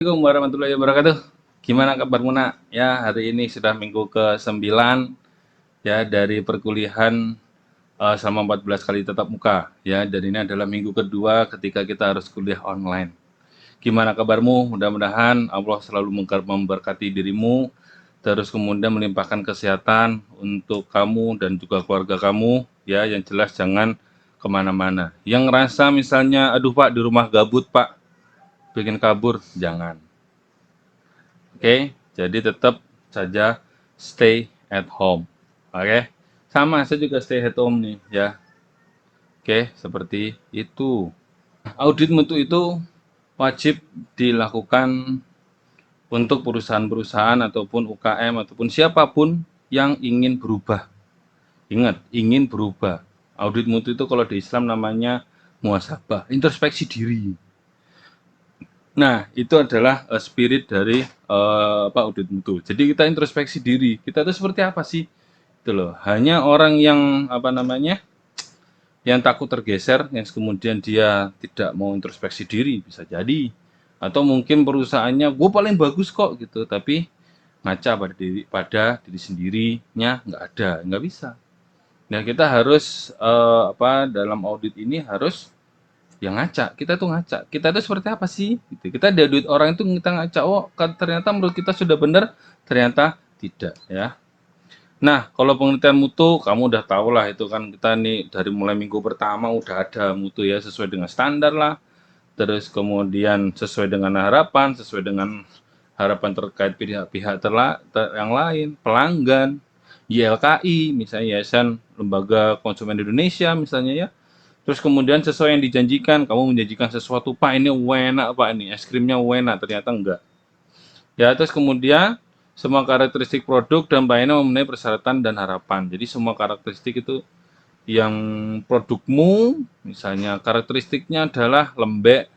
Assalamualaikum warahmatullahi wabarakatuh. Gimana kabar Muna? Ya, hari ini sudah minggu ke-9 ya dari perkuliahan selama 14 kali tatap muka ya. Dan ini adalah minggu kedua ketika kita harus kuliah online. Gimana kabarmu? Mudah-mudahan Allah selalu memberkati dirimu, terus kemudian melimpahkan kesehatan untuk kamu dan juga keluarga kamu ya. Yang jelas jangan kemana-mana. Yang ngerasa misalnya, aduh Pak di rumah gabut Pak, bikin kabur, jangan. Oke, jadi tetap saja stay at home. Oke, sama saya juga stay at home nih ya. Oke, seperti itu. Audit mutu itu wajib dilakukan untuk perusahaan-perusahaan ataupun UKM ataupun siapapun yang ingin berubah. Ingat, ingin berubah. Audit mutu itu kalau di Islam namanya muhasabah, introspeksi diri. Nah, itu adalah spirit dari audit mutu. Jadi kita introspeksi diri. Kita itu seperti apa sih? Itu loh. Hanya orang yang yang takut tergeser, yang kemudian dia tidak mau introspeksi diri bisa jadi. Atau mungkin perusahaannya, gue paling bagus kok gitu, tapi ngaca pada diri sendirinya nggak ada, nggak bisa. Nah, kita harus dalam audit ini harus yang ngaca, kita tuh ngaca, kita tuh seperti apa sih gitu. Kita ada duit orang itu kita ngaca, oh ternyata menurut kita sudah benar, ternyata tidak ya. Nah, kalau penelitian mutu kamu udah tahu lah, itu kan kita nih dari mulai minggu pertama udah ada mutu ya, sesuai dengan standar lah, terus kemudian sesuai dengan harapan, sesuai dengan harapan terkait pihak-pihak yang lain, pelanggan, YLKI misalnya, Yayasan Lembaga Konsumen Indonesia misalnya ya. Terus kemudian sesuai yang dijanjikan, kamu menjanjikan sesuatu, Pak ini enak Pak, ini es krimnya enak, ternyata enggak. Ya, terus kemudian semua karakteristik produk dan pelayanan memenuhi persyaratan dan harapan. Jadi semua karakteristik itu yang produkmu, misalnya karakteristiknya adalah lembek,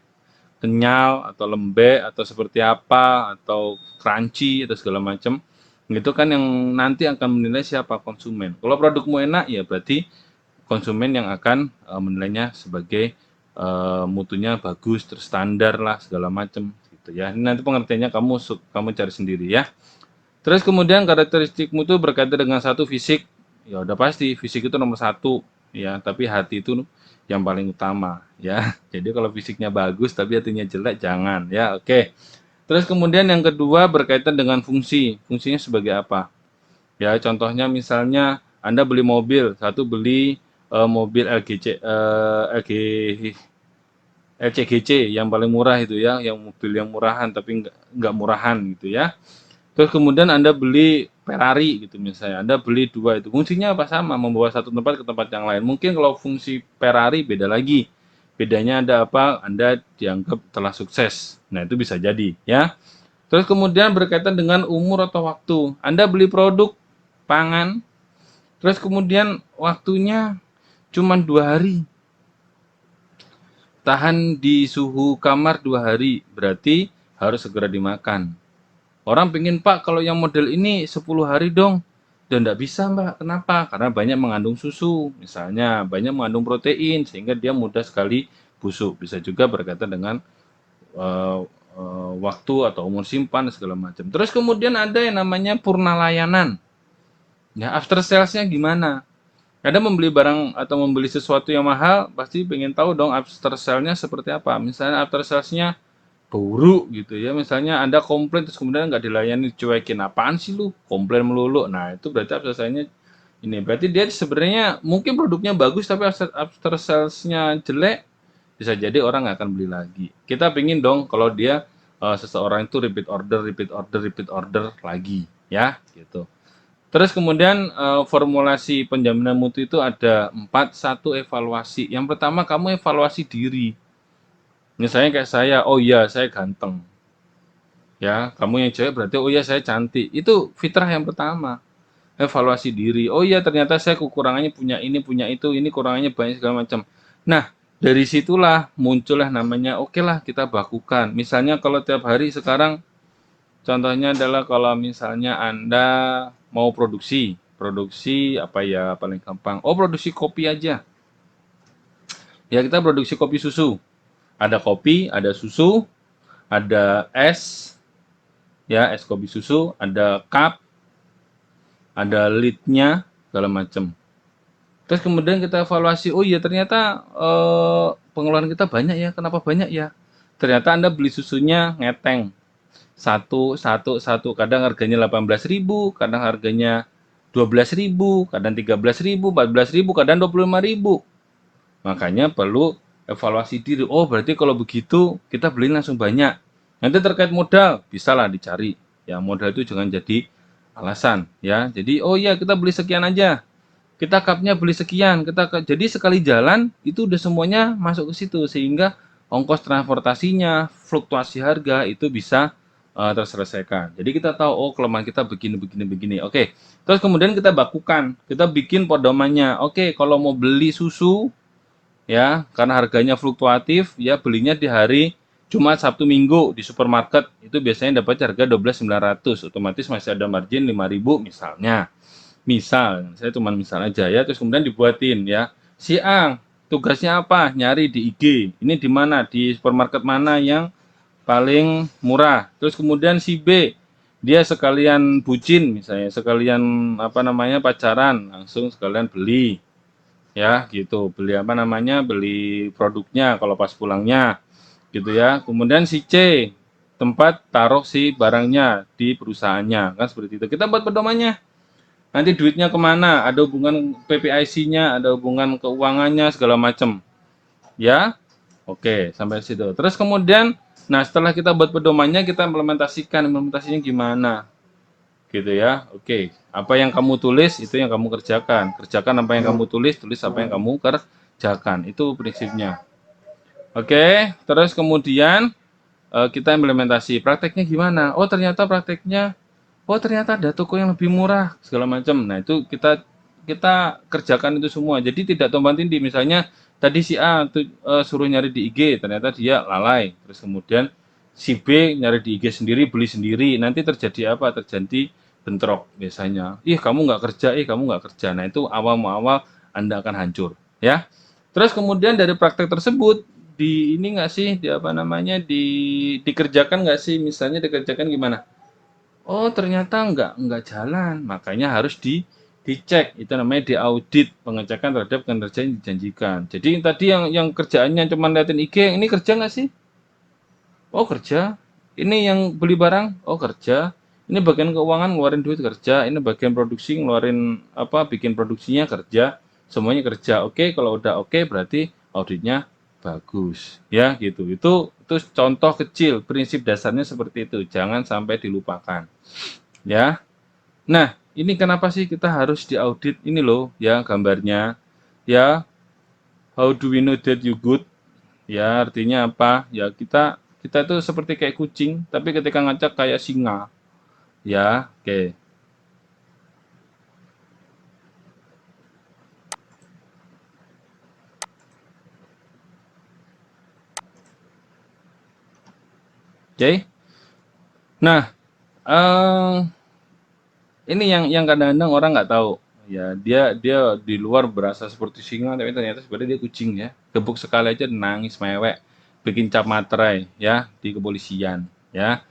kenyal, atau lembek, atau seperti apa, atau crunchy, atau segala macam. Itu kan yang nanti akan menilai siapa konsumen. Kalau produkmu enak, ya berarti konsumen yang akan menilainya sebagai mutunya bagus, terstandar lah segala macam gitu ya. Ini nanti pengertiannya kamu cari sendiri ya. Terus kemudian karakteristik mutu berkaitan dengan satu fisik, ya udah pasti fisik itu nomor satu ya, tapi hati itu yang paling utama ya. Jadi kalau fisiknya bagus tapi hatinya jelek jangan ya. Oke. Terus kemudian yang kedua berkaitan dengan fungsi. Fungsinya sebagai apa? Ya, contohnya misalnya Anda beli mobil, satu beli mobil LCGC yang paling murah itu ya, yang mobil yang murahan tapi nggak murahan gitu ya. Terus kemudian Anda beli Ferrari gitu misalnya, Anda beli dua itu. Fungsinya apa sama, membawa satu tempat ke tempat yang lain. Mungkin kalau fungsi Ferrari beda lagi. Bedanya ada apa? Anda dianggap telah sukses. Nah, itu bisa jadi ya. Terus kemudian berkaitan dengan umur atau waktu. Anda beli produk pangan, terus kemudian waktunya cuma 2 hari. Tahan di suhu kamar 2 hari, berarti harus segera dimakan. Orang pengen Pak kalau yang model ini 10 hari dong. Dan tidak bisa Mbak, kenapa? Karena banyak mengandung susu, misalnya banyak mengandung protein, sehingga dia mudah sekali busuk. Bisa juga berkaitan dengan eh, waktu atau umur simpan segala macam. Terus kemudian ada yang namanya purna layanan. Ya, after salesnya gimana? Kadang membeli barang atau membeli sesuatu yang mahal, pasti pengen tahu dong after sale-nya seperti apa. Misalnya after sales-nya buruk gitu ya. Misalnya Anda komplain terus kemudian nggak dilayani, dicuekin. Apaan sih lu? Komplain melulu. Nah, itu berarti after sales-nya ini. Berarti dia sebenarnya mungkin produknya bagus, tapi after sales-nya jelek, bisa jadi orang nggak akan beli lagi. Kita pengen dong kalau dia seseorang itu repeat order, repeat order, repeat order lagi. Ya, gitu. Terus kemudian formulasi penjaminan mutu itu ada 4, satu evaluasi. Yang pertama kamu evaluasi diri. Misalnya kayak saya, oh iya saya ganteng. Ya, kamu yang cewek berarti oh iya saya cantik. Itu fitrah yang pertama. Evaluasi diri. Oh iya ternyata saya kekurangannya punya itu, ini kurangannya banyak segala macam. Nah, dari situlah muncullah namanya oke lah kita bakukan. Misalnya kalau tiap hari sekarang contohnya adalah kalau misalnya Anda mau produksi, produksi apa ya paling gampang? Oh, produksi kopi aja. Ya, kita produksi kopi susu. Ada kopi, ada susu, ada es, ya es kopi susu, ada cup, ada lidnya, segala macam. Terus kemudian kita evaluasi, oh iya ternyata pengeluaran kita banyak ya. Kenapa banyak ya? Ternyata Anda beli susunya ngeteng. Satu. Kadang harganya 18.000, kadang harganya 12.000, kadang 13.000, 14.000, kadang 25.000. Makanya perlu evaluasi diri. Oh berarti kalau begitu kita beli langsung banyak. Nanti terkait modal, bisalah dicari. Ya modal itu jangan jadi alasan. Ya jadi oh iya kita beli sekian aja, kita cupnya beli sekian, jadi sekali jalan itu udah semuanya masuk ke situ sehingga ongkos transportasinya, fluktuasi harga itu bisa terselesaikan. Jadi kita tahu oh kelemahan kita begini begini begini. Oke. Terus kemudian kita bakukan, kita bikin pedomannya. Oke, kalau mau beli susu ya karena harganya fluktuatif ya belinya di hari Jumat, Sabtu, Minggu di supermarket itu biasanya dapat harga 12.900, otomatis masih ada margin 5.000 misalnya. Misal, saya cuma misal aja ya, terus kemudian dibuatin ya. Si A, tugasnya apa? Nyari di IG. Ini di mana? Di supermarket mana yang paling murah. Terus kemudian si B, dia sekalian bucin misalnya, sekalian apa namanya pacaran, langsung sekalian beli. Ya, gitu. Beli apa namanya? Beli produknya kalau pas pulangnya. Gitu ya. Kemudian si C, tempat taruh si barangnya di perusahaannya. Kan seperti itu. Kita buat pedomannya. Nanti duitnya kemana? Ada hubungan PPIC-nya, ada hubungan keuangannya, segala macam. Ya, oke, sampai situ. Terus kemudian, nah setelah kita buat pedomannya, kita implementasikan. Implementasinya gimana? Gitu ya, oke. Apa yang kamu tulis, itu yang kamu kerjakan. Kerjakan apa yang kamu tulis, tulis apa yang kamu kerjakan. Itu prinsipnya. Oke, terus kemudian kita implementasi. Prakteknya gimana? Oh ternyata prakteknya, oh ternyata ada toko yang lebih murah segala macam. Nah itu kita kerjakan itu semua. Jadi tidak tumpang tindih. Misalnya tadi si A tuh, suruh nyari di IG, ternyata dia lalai. Terus kemudian si B nyari di IG sendiri, beli sendiri. Nanti terjadi apa? Terjadi bentrok biasanya. Ih kamu nggak kerja, kamu nggak kerja. Nah itu awal-awal Anda akan hancur. Ya. Terus kemudian dari praktek tersebut di ini nggak sih, di apa namanya, dikerjakan nggak sih, misalnya dikerjakan gimana? Oh ternyata nggak jalan, makanya harus dicek, itu namanya diaudit, pengecekan terhadap kinerja yang dijanjikan. Jadi tadi yang kerjaannya cuma liatin IG, ini kerja nggak sih? Oh kerja. Ini yang beli barang, oh kerja. Ini bagian keuangan ngeluarin duit kerja, ini bagian produksi ngeluarin apa, bikin produksinya kerja, semuanya kerja. Oke, kalau udah oke berarti auditnya bagus. Ya gitu. Itu contoh kecil, prinsip dasarnya seperti itu. Jangan sampai dilupakan. Ya. Nah, ini kenapa sih kita harus diaudit ini loh, ya gambarnya. Ya, how do we know that you good? Ya, artinya apa? Ya, kita tuh seperti kayak kucing, tapi ketika ngacak kayak singa. Ya, oke. Oke. Nah, eh ini yang kadang-kadang orang nggak tahu. Ya, dia di luar berasa seperti singa, tapi ternyata sebenarnya dia kucing ya. Gebuk sekali aja nangis mewek, bikin cap materai ya di kepolisian ya.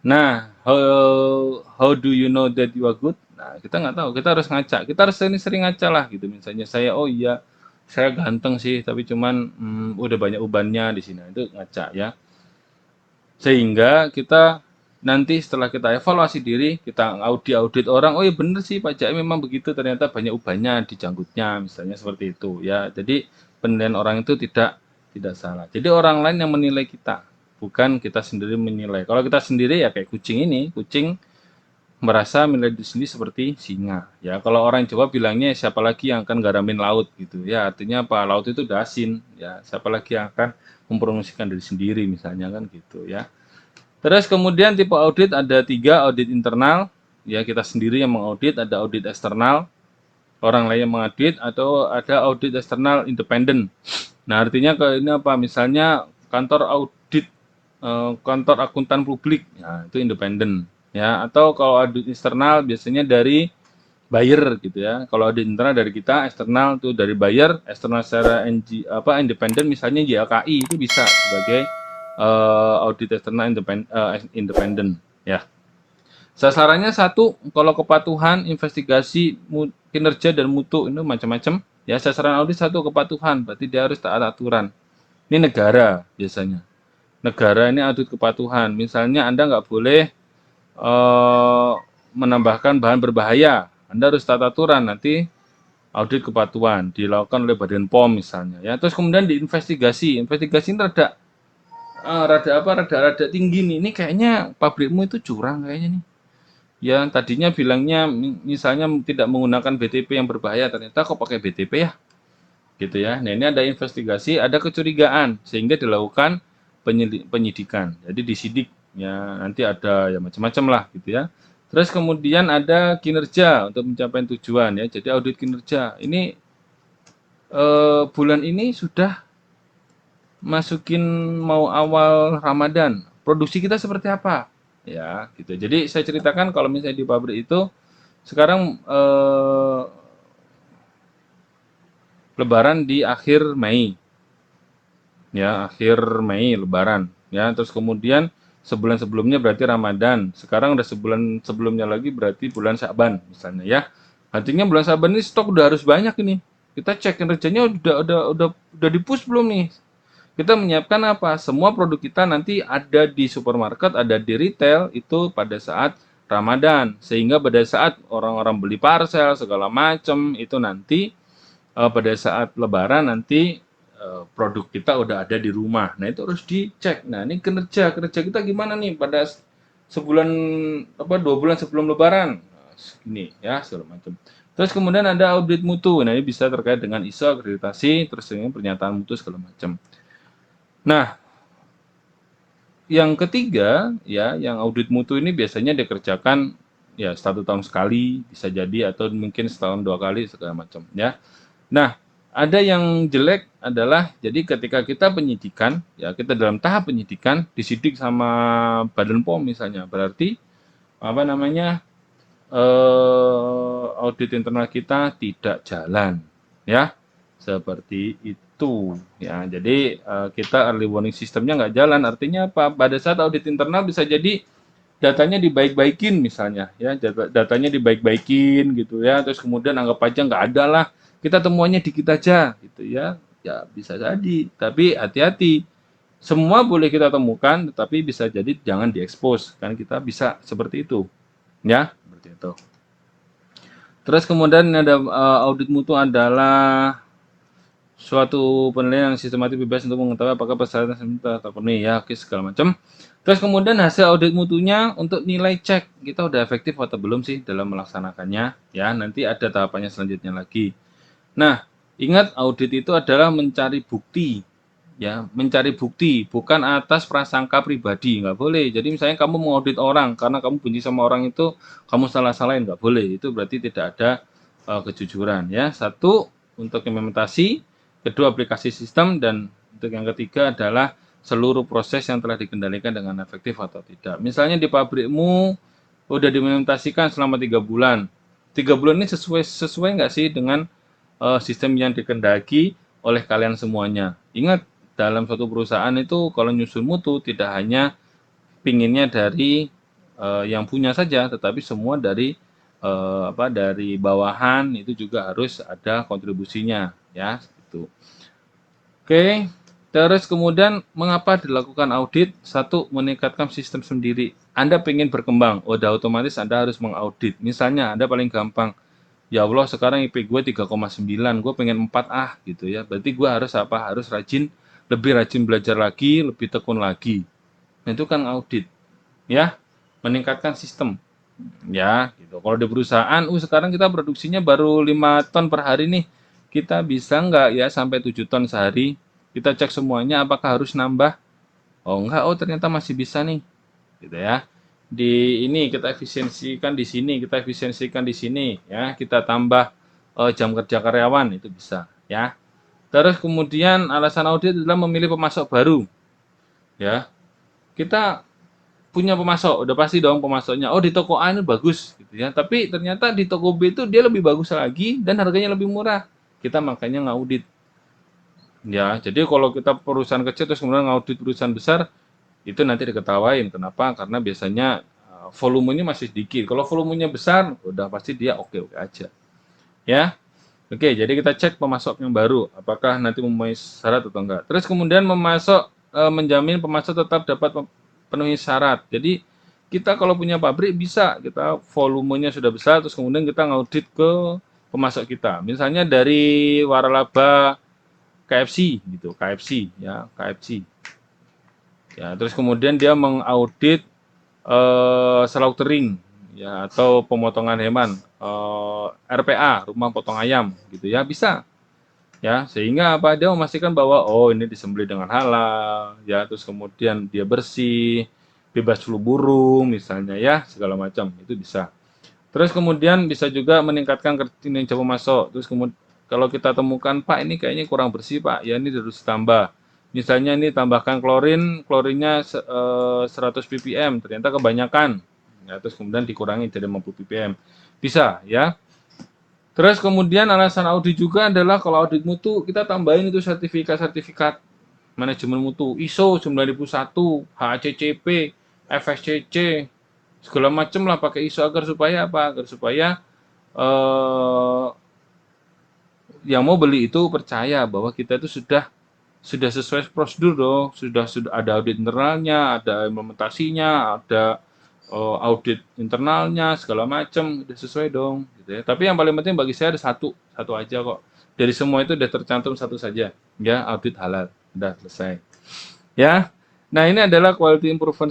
Nah, how do you know that you are good? Nah, kita nggak tahu. Kita harus ngaca. Kita harus sering-sering ngaca lah gitu. Misalnya saya, oh iya, saya ganteng sih, tapi cuman udah banyak ubannya di sini. Itu ngaca ya. Sehingga kita nanti setelah kita evaluasi diri, kita audit orang, oh iya bener sih Pak Jai memang begitu, ternyata banyak ubannya di janggutnya, misalnya seperti itu ya. Jadi penilaian orang itu tidak salah. Jadi orang lain yang menilai kita, bukan kita sendiri menilai. Kalau kita sendiri ya kayak kucing ini, kucing merasa menilai diri sendiri seperti singa. Ya, kalau orang Jawa bilangnya siapa lagi yang akan garamin laut gitu. Ya, artinya apa? Laut itu udah asin. Ya, siapa lagi yang akan mempromosikan diri sendiri misalnya kan gitu ya. Terus kemudian tipe audit ada 3, audit internal, ya kita sendiri yang mengaudit, ada audit eksternal, orang lain yang mengaudit, atau ada audit eksternal independen. Nah artinya ke ini apa? Misalnya kantor audit, kantor akuntan publik, ya itu independen, ya. Atau kalau audit eksternal biasanya dari buyer gitu ya. Kalau audit internal dari kita, eksternal itu dari buyer, eksternal secara independen misalnya YLKI itu bisa sebagai audit eksternal independen ya. Sasarannya satu, kalau kepatuhan, investigasi, kinerja dan mutu itu macam-macam. Ya, sasaran audit satu kepatuhan, berarti dia harus taat aturan. Ini negara biasanya. Negara ini audit kepatuhan. Misalnya Anda nggak boleh menambahkan bahan berbahaya. Anda harus taat aturan. Nanti audit kepatuhan dilakukan oleh Badan POM misalnya. Ya, terus kemudian diinvestigasi. Investigasi ini rada tinggi nih. Ini kayaknya pabrikmu itu curang kayaknya nih. Ya, tadinya bilangnya misalnya tidak menggunakan BTP yang berbahaya, ternyata kok pakai BTP ya? Gitu ya. Nah, ini ada investigasi, ada kecurigaan sehingga dilakukan penyidikan. Jadi disidik ya, nanti ada ya macam-macam lah gitu ya. Terus kemudian ada kinerja untuk mencapai tujuan ya. Jadi audit kinerja. Ini bulan ini sudah masukin mau awal Ramadan. Produksi kita seperti apa? Ya, gitu. Jadi saya ceritakan kalau misalnya di pabrik itu sekarang Lebaran di akhir Mei, ya akhir Mei Lebaran, ya terus kemudian sebulan sebelumnya berarti Ramadan, sekarang udah sebulan sebelumnya lagi berarti bulan Syaban misalnya ya. Artinya bulan Syaban ini stok udah harus banyak ini. Kita cek kinerjanya udah di push belum nih? Kita menyiapkan apa? Semua produk kita nanti ada di supermarket, ada di retail itu pada saat Ramadan. Sehingga pada saat orang-orang beli parcel segala macam itu nanti pada saat Lebaran nanti produk kita udah ada di rumah. Nah itu harus dicek. Nah ini kinerja kita gimana nih pada sebulan apa 2 bulan sebelum Lebaran. Nah, segini ya segala macam. Terus kemudian ada audit mutu. Nah ini bisa terkait dengan ISO akreditasi, terus dengan pernyataan mutu segala macam. Nah yang ketiga ya, yang audit mutu ini biasanya dikerjakan ya 1 tahun sekali bisa jadi atau mungkin setahun 2 kali segala macam ya. Nah, ada yang jelek adalah jadi ketika kita penyidikan, ya kita dalam tahap penyidikan, disidik sama Badan POM misalnya, berarti apa namanya audit internal kita tidak jalan, ya seperti itu. Ya, jadi kita early warning sistemnya nggak jalan, artinya apa? Pada saat audit internal bisa jadi datanya dibaik-baikin misalnya ya datanya dibaik-baikin gitu ya terus kemudian anggap aja nggak ada lah kita temuannya dikit aja gitu ya ya bisa jadi tapi hati-hati semua boleh kita temukan tetapi bisa jadi jangan diekspos kan kita bisa seperti itu ya seperti itu terus kemudian ada audit mutu adalah suatu penilaian yang sistematis bebas untuk mengetahui apakah persyaratan telah terpenuhi ya oke segala macam. Terus kemudian hasil audit mutunya untuk nilai cek kita udah efektif atau belum sih dalam melaksanakannya ya nanti ada tahapannya selanjutnya lagi. Nah ingat audit itu adalah mencari bukti ya mencari bukti bukan atas prasangka pribadi nggak boleh. Jadi misalnya kamu mau audit orang karena kamu benci sama orang itu kamu salah-salahin nggak boleh itu berarti tidak ada kejujuran ya. Satu untuk implementasi kedua aplikasi sistem dan untuk yang ketiga adalah seluruh proses yang telah dikendalikan dengan efektif atau tidak. Misalnya di pabrikmu udah diimplementasikan selama 3 bulan. 3 bulan ini sesuai nggak sih dengan sistem yang dikendaki oleh kalian semuanya. Ingat dalam suatu perusahaan itu kalau nyusun mutu tidak hanya pinginnya dari yang punya saja, tetapi semua dari dari bawahan itu juga harus ada kontribusinya ya gitu. Oke, terus kemudian mengapa dilakukan audit? Satu, meningkatkan sistem sendiri. Anda ingin berkembang, udah otomatis Anda harus mengaudit. Misalnya, Anda paling gampang, ya Allah sekarang IP gue 3,9, gue pengen 4 gitu ya. Berarti gue harus apa? Harus lebih rajin belajar lagi, lebih tekun lagi. Nah, itu kan audit, ya, meningkatkan sistem. Ya, gitu. Kalau di perusahaan, sekarang kita produksinya baru 5 ton per hari nih. Kita bisa nggak ya sampai 7 ton sehari? Kita cek semuanya apakah harus nambah? Oh enggak, oh ternyata masih bisa nih. Gitu ya. Di ini kita efisiensikan di sini, kita efisiensikan di sini ya. Kita tambah jam kerja karyawan itu bisa ya. Terus kemudian alasan audit adalah memilih pemasok baru. Ya. Kita punya pemasok, udah pasti dong pemasoknya. Oh di toko A ini bagus, gitu ya. Tapi ternyata di toko B itu dia lebih bagus lagi dan harganya lebih murah. Kita makanya ngaudit. Ya, jadi kalau kita perusahaan kecil terus kemudian ngaudit perusahaan besar, Itu nanti diketawain. Kenapa? Karena biasanya volumenya masih sedikit. Kalau volumenya besar, udah pasti dia oke-oke aja. Ya. Oke, jadi kita cek pemasok yang baru, apakah nanti memenuhi syarat atau enggak. Terus kemudian menjamin pemasok tetap dapat memenuhi syarat. Jadi kita kalau punya pabrik bisa, kita volumenya sudah besar, terus kemudian kita ngaudit ke pemasok kita. Misalnya dari waralaba KFC gitu, KFC ya, KFC. Ya, terus kemudian dia mengaudit slaughtering ya atau pemotongan hewan, RPA, rumah potong ayam gitu ya, bisa. Ya, sehingga apa? Dia memastikan bahwa oh ini disembelih dengan halal, ya, terus kemudian dia bersih, bebas flu burung misalnya ya, segala macam itu bisa. Terus kemudian bisa juga meningkatkan kinerja pemasok. Terus kemudian kalau kita temukan, Pak ini kayaknya kurang bersih Pak, ya ini harus ditambah. Misalnya ini tambahkan klorin, klorinnya 100 ppm, ternyata kebanyakan. Ya, terus kemudian dikurangi jadi 50 ppm. Bisa ya. Terus kemudian alasan audit juga adalah kalau audit mutu kita tambahin itu sertifikat-sertifikat manajemen mutu ISO 9001, HACCP, FSCC, segala macam lah pakai ISO agar supaya apa? Agar supaya eh, yang mau beli itu percaya bahwa kita itu sudah sesuai prosedur dong, sudah ada audit internalnya, ada implementasinya, ada audit internalnya, segala macam, udah sesuai dong, gitu ya. Tapi yang paling penting bagi saya ada satu aja kok. Dari semua itu udah tercantum satu saja, ya audit halal, udah selesai. Ya, nah ini adalah quality improvement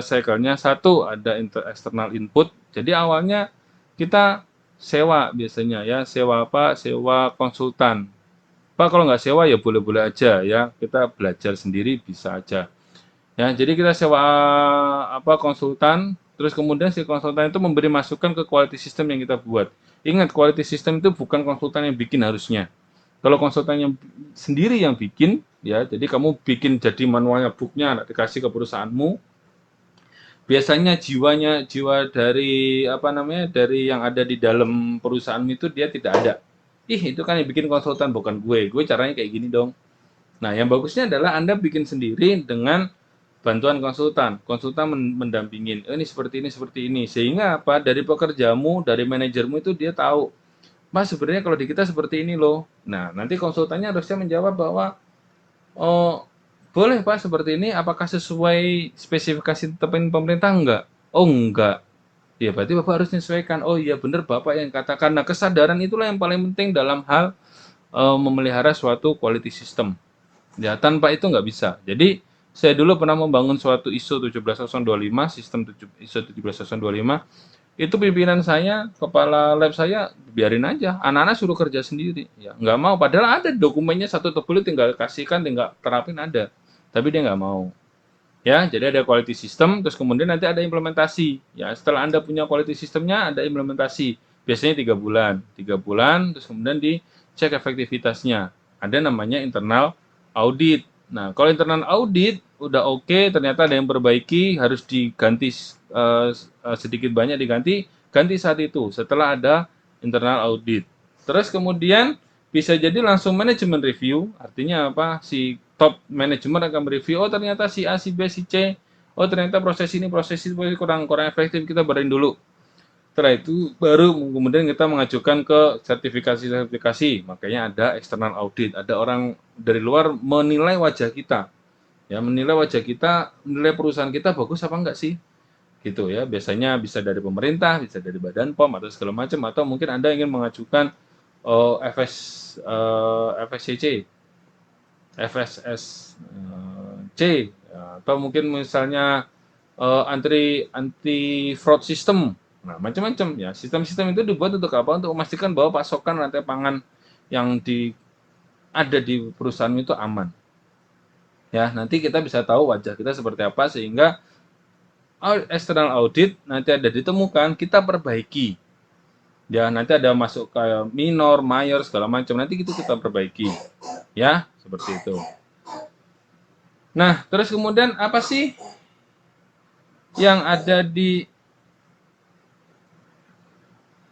cycle-nya. Satu ada external input. Jadi awalnya kita sewa biasanya ya, sewa apa? Sewa konsultan. Pak kalau nggak sewa ya boleh-boleh aja ya, kita belajar sendiri bisa aja. Ya, jadi kita sewa apa konsultan, terus kemudian si konsultan itu memberi masukan ke quality system yang kita buat. Ingat, quality system itu bukan konsultan yang bikin harusnya. Kalau konsultan yang sendiri yang bikin, ya, jadi kamu bikin jadi manualnya booknya, dikasih ke perusahaanmu. Biasanya jiwa dari apa namanya dari yang ada di dalam perusahaan itu dia tidak ada. Ih, itu kan yang bikin konsultan bukan gue. Gue caranya kayak gini dong. Nah, yang bagusnya adalah Anda bikin sendiri dengan bantuan konsultan. Konsultan mendampingin, oh, ini seperti ini. Sehingga apa? Dari pekerjamu, dari manajermu itu dia tahu, Mas sebenarnya kalau di kita seperti ini loh. Nah, nanti konsultannya harusnya menjawab bahwa, oh boleh Pak seperti ini, apakah sesuai spesifikasi tetapin pemerintah? Enggak. Oh enggak. Ya berarti Bapak harus menyesuaikan. Oh iya benar Bapak yang katakan. Nah kesadaran itulah yang paling penting dalam hal memelihara suatu quality system. Ya, tanpa itu nggak bisa. Jadi, saya dulu pernah membangun suatu ISO 17025, sistem ISO 17025, itu pimpinan saya, kepala lab saya, biarin aja. Anak-anak suruh kerja sendiri. Ya, nggak mau. Padahal ada dokumennya satu tebel, tinggal kasihkan, tinggal terapin ada. Tapi dia nggak mau. Ya, jadi ada quality system, terus kemudian nanti ada implementasi. Ya, setelah Anda punya quality systemnya, ada implementasi. Biasanya 3 bulan. 3 bulan, terus kemudian dicek efektivitasnya. Ada namanya internal audit. Nah, kalau internal audit udah oke, ternyata ada yang perbaiki, harus diganti sedikit banyak diganti, ganti saat itu setelah ada internal audit. Terus kemudian bisa jadi langsung manajemen review, artinya apa? Si top manajemen akan mereview, oh ternyata si A, si B, si C, oh ternyata proses ini kurang kurang efektif, kita beresin dulu. Setelah itu baru kemudian kita mengajukan ke sertifikasi-sertifikasi. Makanya ada external audit, ada orang dari luar menilai wajah kita. Ya, menilai wajah kita, menilai perusahaan kita bagus apa enggak sih? Gitu ya. Biasanya bisa dari pemerintah, bisa dari Badan POM atau segala macam, atau mungkin Anda ingin mengajukan FSCC, FSSC, atau mungkin misalnya anti anti fraud system. Nah, macam-macam ya. Sistem-sistem itu dibuat untuk apa? Untuk memastikan bahwa pasokan rantai pangan yang ada di perusahaan itu aman. Ya, nanti kita bisa tahu wajah kita seperti apa sehingga external audit nanti ada ditemukan, kita perbaiki. Ya, nanti ada masuk ke minor, mayor, segala macam. Nanti itu kita perbaiki. Ya, seperti itu. Nah, terus kemudian apa sih yang ada di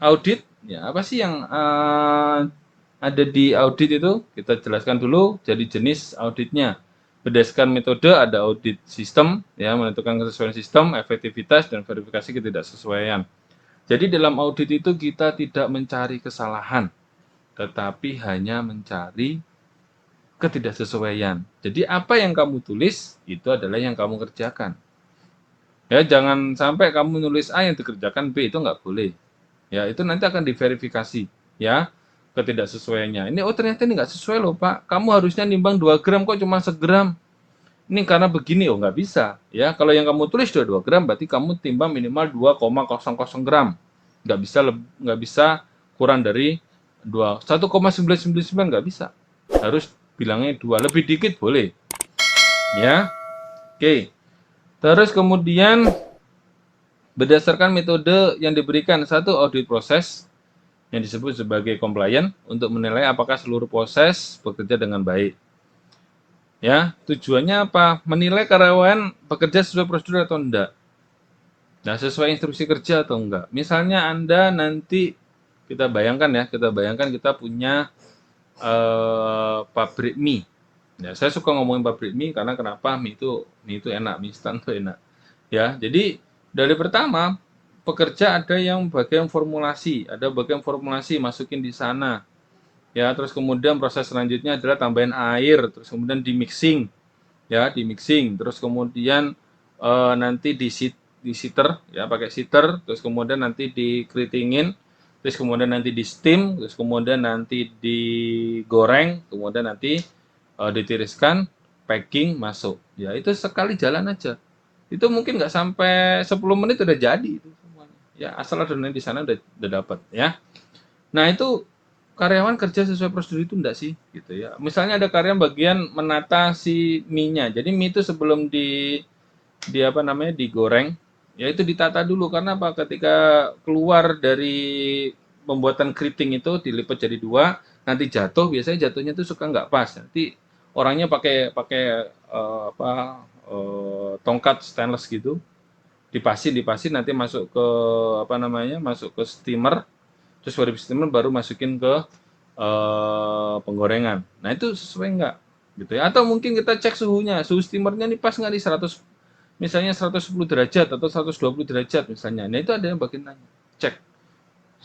audit? Ya, apa sih yang ada di audit itu? Kita jelaskan dulu jadi jenis auditnya. Berdasarkan metode ada audit sistem, ya, menentukan kesesuaian sistem, efektivitas, dan verifikasi ketidaksesuaian. Jadi dalam audit itu kita tidak mencari kesalahan, tetapi hanya mencari ketidaksesuaian. Jadi apa yang kamu tulis itu adalah yang kamu kerjakan. Ya, jangan sampai kamu nulis A yang dikerjakan B, itu nggak boleh. Ya, itu nanti akan diverifikasi, ya, ketidaksesuaiannya. Ini, oh ternyata ini nggak sesuai loh Pak, kamu harusnya nimbang 2 gram kok cuma segram. Ini karena begini, oh nggak bisa. Ya, kalau yang kamu tulis 2 gram, berarti kamu timbang minimal 2,00 gram. Nggak bisa kurang dari 1,999 nggak bisa. Harus bilangnya 2, lebih dikit boleh. Ya, oke. Terus kemudian berdasarkan metode yang diberikan, satu audit proses yang disebut sebagai compliance untuk menilai apakah seluruh proses bekerja dengan baik. Ya, tujuannya apa? Menilai karyawan bekerja sesuai prosedur atau enggak. Nah, sesuai instruksi kerja atau enggak. Misalnya Anda nanti kita bayangkan kita punya pabrik mie. Ya, saya suka ngomongin pabrik mie karena kenapa? Mie itu enak, mie instan tuh enak. Ya, jadi dari pertama pekerja ada yang bagian formulasi, masukin di sana. Ya, terus kemudian proses selanjutnya adalah tambahin air, terus kemudian di mixing, ya, di mixing, terus kemudian nanti di sitter, ya, pakai sitter, terus kemudian nanti dikeritingin, terus kemudian nanti di steam, terus kemudian nanti digoreng, kemudian nanti ditiriskan, packing, masuk. Ya, itu sekali jalan aja. Itu mungkin nggak sampai 10 menit udah jadi itu semuanya. Ya, asal adonannya di sana udah dapat, ya. Nah, itu karyawan kerja sesuai prosedur itu enggak sih? Gitu ya. Misalnya ada karyawan bagian menata si mie-nya. Jadi mie itu sebelum di apa namanya digoreng, ya itu ditata dulu karena apa? Ketika keluar dari pembuatan keriting itu dilipat jadi dua, nanti jatuh, biasanya jatuhnya itu suka nggak pas. Nanti orangnya pakai pakai apa tongkat stainless gitu, dipasin nanti masuk ke apa namanya? Masuk ke steamer, terus dari steamer baru masukin ke penggorengan. Nah, itu sesuai nggak? Gitu ya. Atau mungkin kita cek suhunya, suhu steamernya nih pas nggak di 100, misalnya 110 derajat atau 120 derajat misalnya. Nah, itu ada yang bagian nanya. Cek.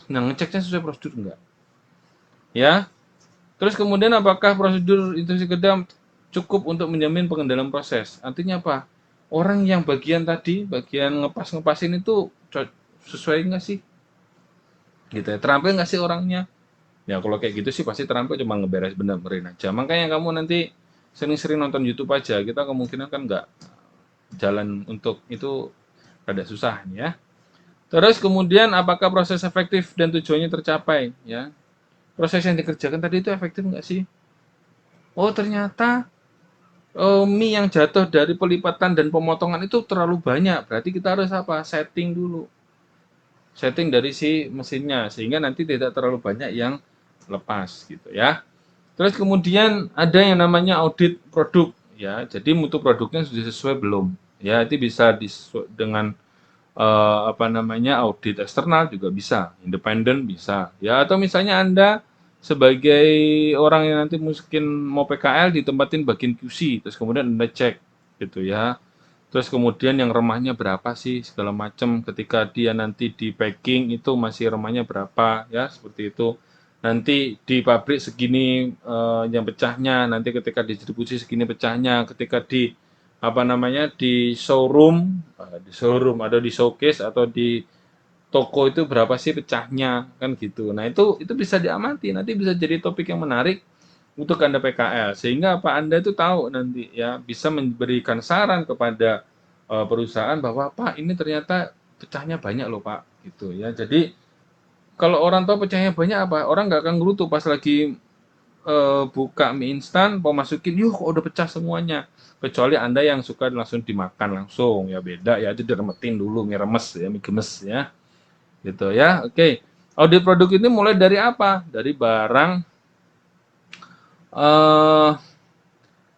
Nah, ngeceknya sesuai prosedur enggak? Ya. Terus kemudian apakah prosedur instruksi kerja cukup untuk menjamin pengendalian proses? Artinya apa? Orang yang bagian tadi, bagian ngepas-ngepasin itu sesuai nggak sih? Gitu ya. Terampil nggak sih orangnya? Ya kalau kayak gitu sih pasti terampil cuma ngeberes bener-benerin aja. Makanya kamu nanti sering-sering nonton YouTube aja. Kita kemungkinan kan nggak jalan untuk itu rada susah ya. Terus kemudian apakah proses efektif dan tujuannya tercapai ya? Proses yang dikerjakan tadi itu efektif nggak sih? Oh ternyata mie yang jatuh dari pelipatan dan pemotongan itu terlalu banyak. Berarti kita harus apa? Setting dulu. Setting dari si mesinnya sehingga nanti tidak terlalu banyak yang lepas gitu ya. Terus kemudian ada yang namanya audit produk ya. Jadi mutu produknya sudah sesuai belum? Ya, itu bisa dengan apa namanya audit eksternal juga bisa, independen bisa. Ya, atau misalnya Anda sebagai orang yang nanti mungkin mau PKL ditempatin bagian QC, terus kemudian Anda cek gitu ya. Terus kemudian yang remahnya berapa sih segala macam ketika dia nanti di packing itu masih remahnya berapa ya seperti itu. Nanti di pabrik segini yang pecahnya, nanti ketika distribusi segini pecahnya, ketika di apa namanya di showroom atau di showcase atau di toko itu berapa sih pecahnya kan gitu. Nah itu bisa diamati, nanti bisa jadi topik yang menarik untuk Anda PKL sehingga apa Anda itu tahu nanti ya bisa memberikan saran kepada perusahaan bahwa Pak ini ternyata pecahnya banyak loh Pak gitu ya. Jadi kalau orang tahu pecahnya banyak apa orang nggak akan ngerutu pas lagi buka mie instan mau masukin yuk kok udah pecah semuanya kecuali Anda yang suka langsung dimakan langsung ya beda ya itu diremetin dulu mie remes ya mie gemes ya gitu ya. Oke, audit produk ini mulai dari apa? Dari eh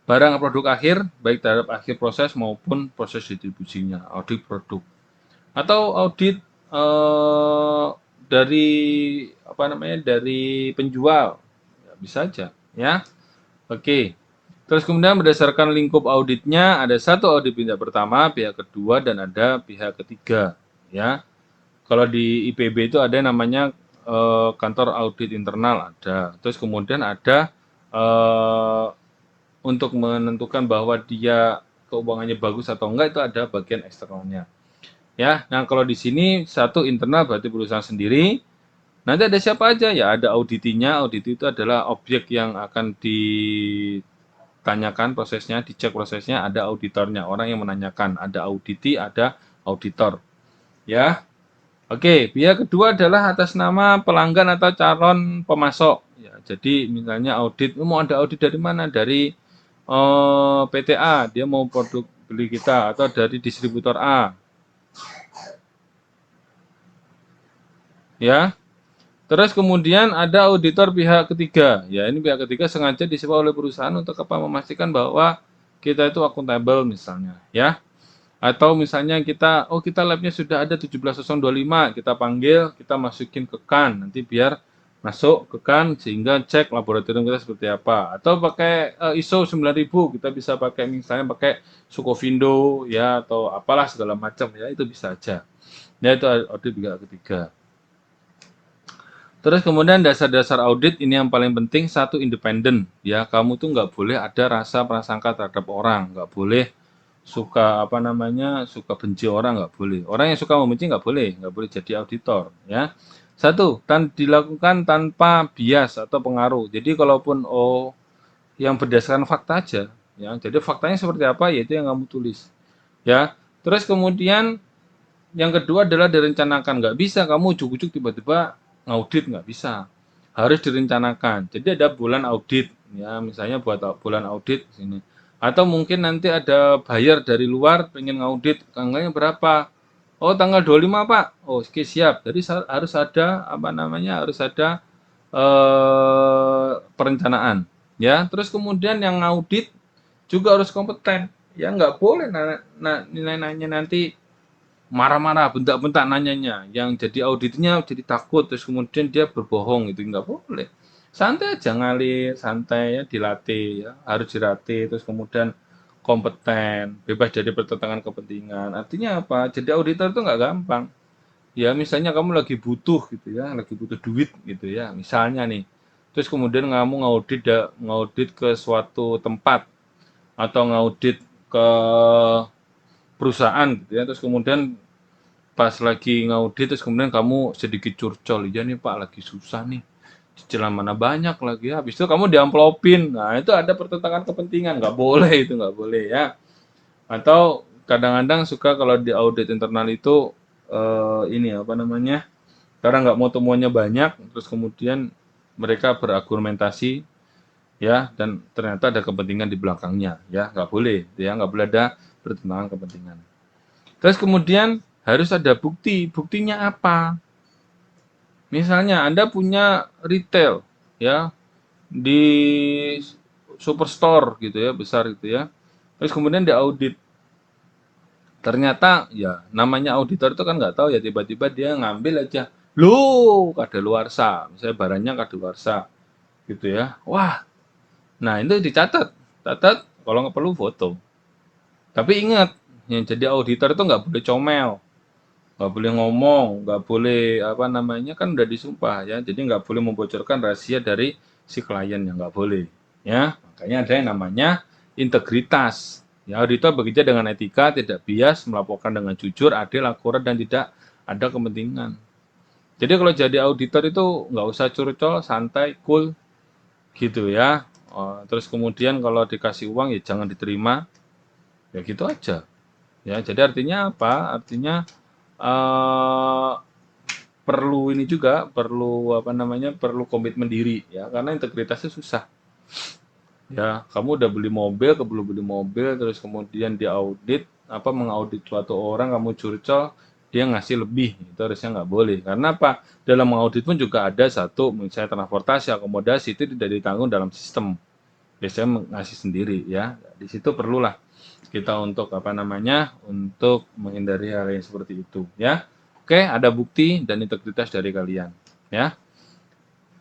barang produk akhir, baik terhadap akhir proses maupun proses distribusinya, audit produk. Atau audit dari apa namanya? Dari penjual. Ya, bisa aja, ya. Oke. Terus kemudian berdasarkan lingkup auditnya ada satu audit pihak pertama, pihak kedua, dan ada pihak ketiga. Ya, kalau di IPB itu ada yang namanya kantor audit internal ada. Terus kemudian ada eh, untuk menentukan bahwa dia keuangannya bagus atau enggak itu ada bagian eksternalnya. Ya, nah kalau di sini satu internal berarti perusahaan sendiri. Nanti ada siapa aja ya? Ada auditinya. Audit itu adalah objek yang akan ditanyakan prosesnya, dicek prosesnya. Ada auditornya, orang yang menanyakan. Ada auditi, ada auditor. Ya, oke. Pihak kedua adalah atas nama pelanggan atau calon pemasok. Ya, jadi misalnya audit, mau ada audit dari mana? Dari PTA, dia mau produk beli kita atau dari distributor A. Ya, terus kemudian ada auditor pihak ketiga. Ya, ini pihak ketiga sengaja disewa oleh perusahaan untuk apa? Memastikan bahwa kita itu akuntabel misalnya, ya. Atau misalnya kita, oh kita labnya sudah ada 17.025, kita panggil, kita masukin ke KAN, nanti biar masuk ke KAN sehingga cek laboratorium kita seperti apa. Atau pakai ISO 9000, kita bisa pakai misalnya pakai Sukovindo ya atau apalah segala macam ya, itu bisa aja. Ya itu audit pihak ketiga. Terus kemudian dasar-dasar audit ini yang paling penting, satu independen ya, kamu tuh nggak boleh ada rasa prasangka terhadap orang, nggak boleh suka apa namanya suka benci orang, nggak boleh, orang yang suka membenci nggak boleh jadi auditor ya. Satu, dilakukan tanpa bias atau pengaruh. Jadi kalaupun yang berdasarkan fakta aja ya, jadi faktanya seperti apa yaitu yang kamu tulis ya. Terus kemudian yang kedua adalah direncanakan. Nggak bisa kamu ujuk-ujuk tiba-tiba ngaudit, nggak bisa. Harus direncanakan. Jadi ada bulan audit, ya misalnya buat bulan audit sini. Atau mungkin nanti ada buyer dari luar pengen ngaudit, tanggalnya berapa? Oh tanggal 25 Pak. Oh oke siap. Jadi harus ada apa namanya harus ada perencanaan. Ya terus kemudian yang ngaudit juga harus kompeten. Ya nggak boleh nilai-nilainya nanti marah-marah, bentak-bentak nanyanya, yang jadi auditnya jadi takut, terus kemudian dia berbohong, itu nggak boleh. Santai aja ngalir, santai ya, dilatih ya, harus dilatih, terus kemudian kompeten, bebas dari pertentangan kepentingan. Artinya apa? Jadi auditor itu nggak gampang. Ya misalnya kamu lagi butuh gitu ya, lagi butuh duit gitu ya, misalnya nih. Terus kemudian kamu ngaudit ke suatu tempat atau ngaudit ke perusahaan gitu ya, terus kemudian pas lagi ngaudit terus kemudian kamu sedikit curcol, iya nih Pak lagi susah nih, cicilan mana banyak lagi ya, habis itu kamu diamplopin, nah itu ada pertentangan kepentingan, nggak boleh itu nggak boleh ya. Atau kadang-kadang suka kalau di audit internal itu ini apa namanya, karena nggak mau temuannya banyak, terus kemudian mereka berargumentasi ya, dan ternyata ada kepentingan di belakangnya ya, nggak boleh ya, nggak boleh ada pertentangan kepentingan. Terus kemudian harus ada bukti. Buktinya apa? Misalnya Anda punya retail ya di superstore gitu ya, besar gitu ya. Terus kemudian diaudit. Ternyata ya namanya auditor itu kan nggak tahu ya, tiba-tiba dia ngambil aja. Loh, kadaluarsa. Misalnya barangnya kadaluarsa gitu ya. Wah, nah itu dicatat. Catat kalau nggak perlu foto. Tapi ingat, yang jadi auditor itu nggak boleh comel. Nggak boleh ngomong, nggak boleh apa namanya kan udah disumpah ya, jadi nggak boleh membocorkan rahasia dari si klien yang nggak boleh, ya. Makanya ada yang namanya integritas. Ya, auditor bekerja dengan etika, tidak bias, melaporkan dengan jujur, adil, akurat, dan tidak ada kepentingan. Jadi kalau jadi auditor itu nggak usah curcol, santai, cool, gitu ya. Terus kemudian kalau dikasih uang ya jangan diterima, ya gitu aja. Ya, jadi artinya apa? Artinya eh perlu ini juga, perlu apa namanya, perlu komitmen diri ya, karena integritasnya susah. Ya, kamu udah beli mobil, keburu beli mobil, terus kemudian diaudit, apa mengaudit suatu orang, kamu curcol, dia ngasih lebih, itu harusnya nggak boleh. Karena apa? Dalam mengaudit pun juga ada satu, misalnya transportasi, akomodasi itu tidak ditanggung dalam sistem. Biasanya ngasih sendiri ya. Di situ perlulah kita untuk apa namanya, untuk menghindari hal yang seperti itu ya. Oke, ada bukti dan integritas dari kalian ya.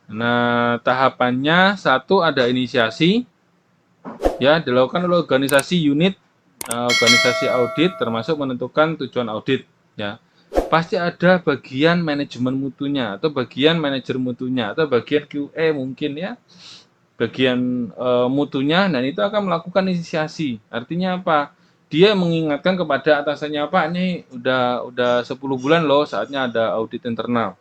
Nah, tahapannya satu ada inisiasi, Ya, dilakukan oleh organisasi unit organisasi audit termasuk menentukan tujuan audit ya. Pasti ada bagian manajemen mutunya atau bagian manajer mutunya atau bagian QA mungkin ya. Bagian mutunya dan itu akan melakukan inisiasi. Artinya apa? Dia mengingatkan kepada atasannya, Pak, ini udah 10 bulan loh saatnya ada audit internal.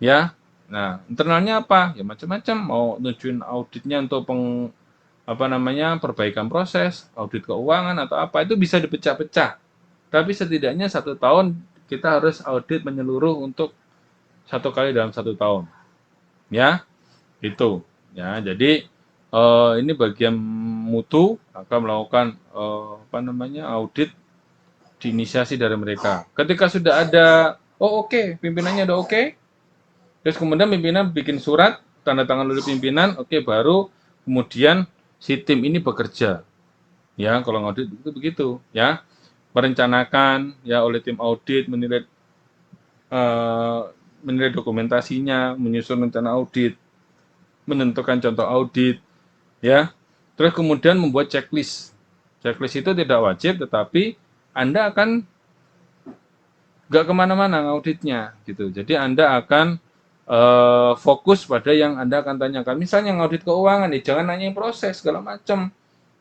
Ya. Nah, internalnya apa? Ya macam-macam, mau nujuin auditnya untuk apa namanya, perbaikan proses, audit keuangan atau apa, itu bisa dipecah-pecah. Tapi setidaknya 1 tahun kita harus audit menyeluruh untuk 1 kali dalam 1 tahun. Ya, itu. Ya, jadi ini bagian mutu akan melakukan apa namanya audit diinisiasi dari mereka. Ketika sudah ada, oh oke, pimpinannya udah oke, terus kemudian pimpinan bikin surat, tanda tangan oleh pimpinan, oke, baru kemudian si tim ini bekerja. Ya, kalau ngaudit itu begitu, ya. Merencanakan ya oleh tim audit, eh, menilai dokumentasinya, menyusun rencana audit, menentukan contoh audit, ya. Terus kemudian membuat checklist. Checklist itu tidak wajib, tetapi Anda akan nggak kemana-mana ngauditnya, gitu. Jadi Anda akan fokus pada yang Anda akan tanyakan. Misalnya ngaudit keuangan, nih, jangan nanya proses segala macam,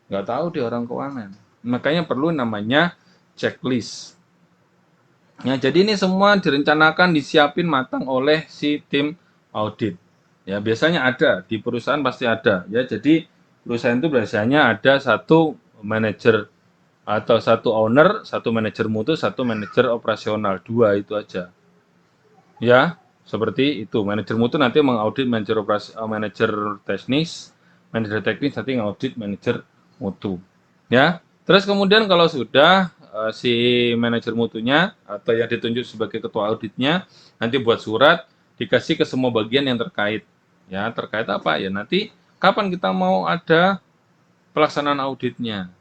nggak tahu di orang keuangan. Makanya perlu namanya checklist. Ya, jadi ini semua direncanakan, disiapin matang oleh si tim audit. Ya, biasanya ada di perusahaan pasti ada. Ya, jadi perusahaan itu biasanya ada satu manajer atau satu owner, satu manajer mutu, satu manajer operasional, dua itu aja. Ya, seperti itu. Manajer mutu nanti mengaudit manajer operasi, manajer teknis, manajer teknis nanti mengaudit manajer mutu. Ya, terus kemudian kalau sudah si manajer mutunya atau yang ditunjuk sebagai ketua auditnya nanti buat surat dikasih ke semua bagian yang terkait. Ya, terkait apa ya? Nanti kapan kita mau ada pelaksanaan auditnya?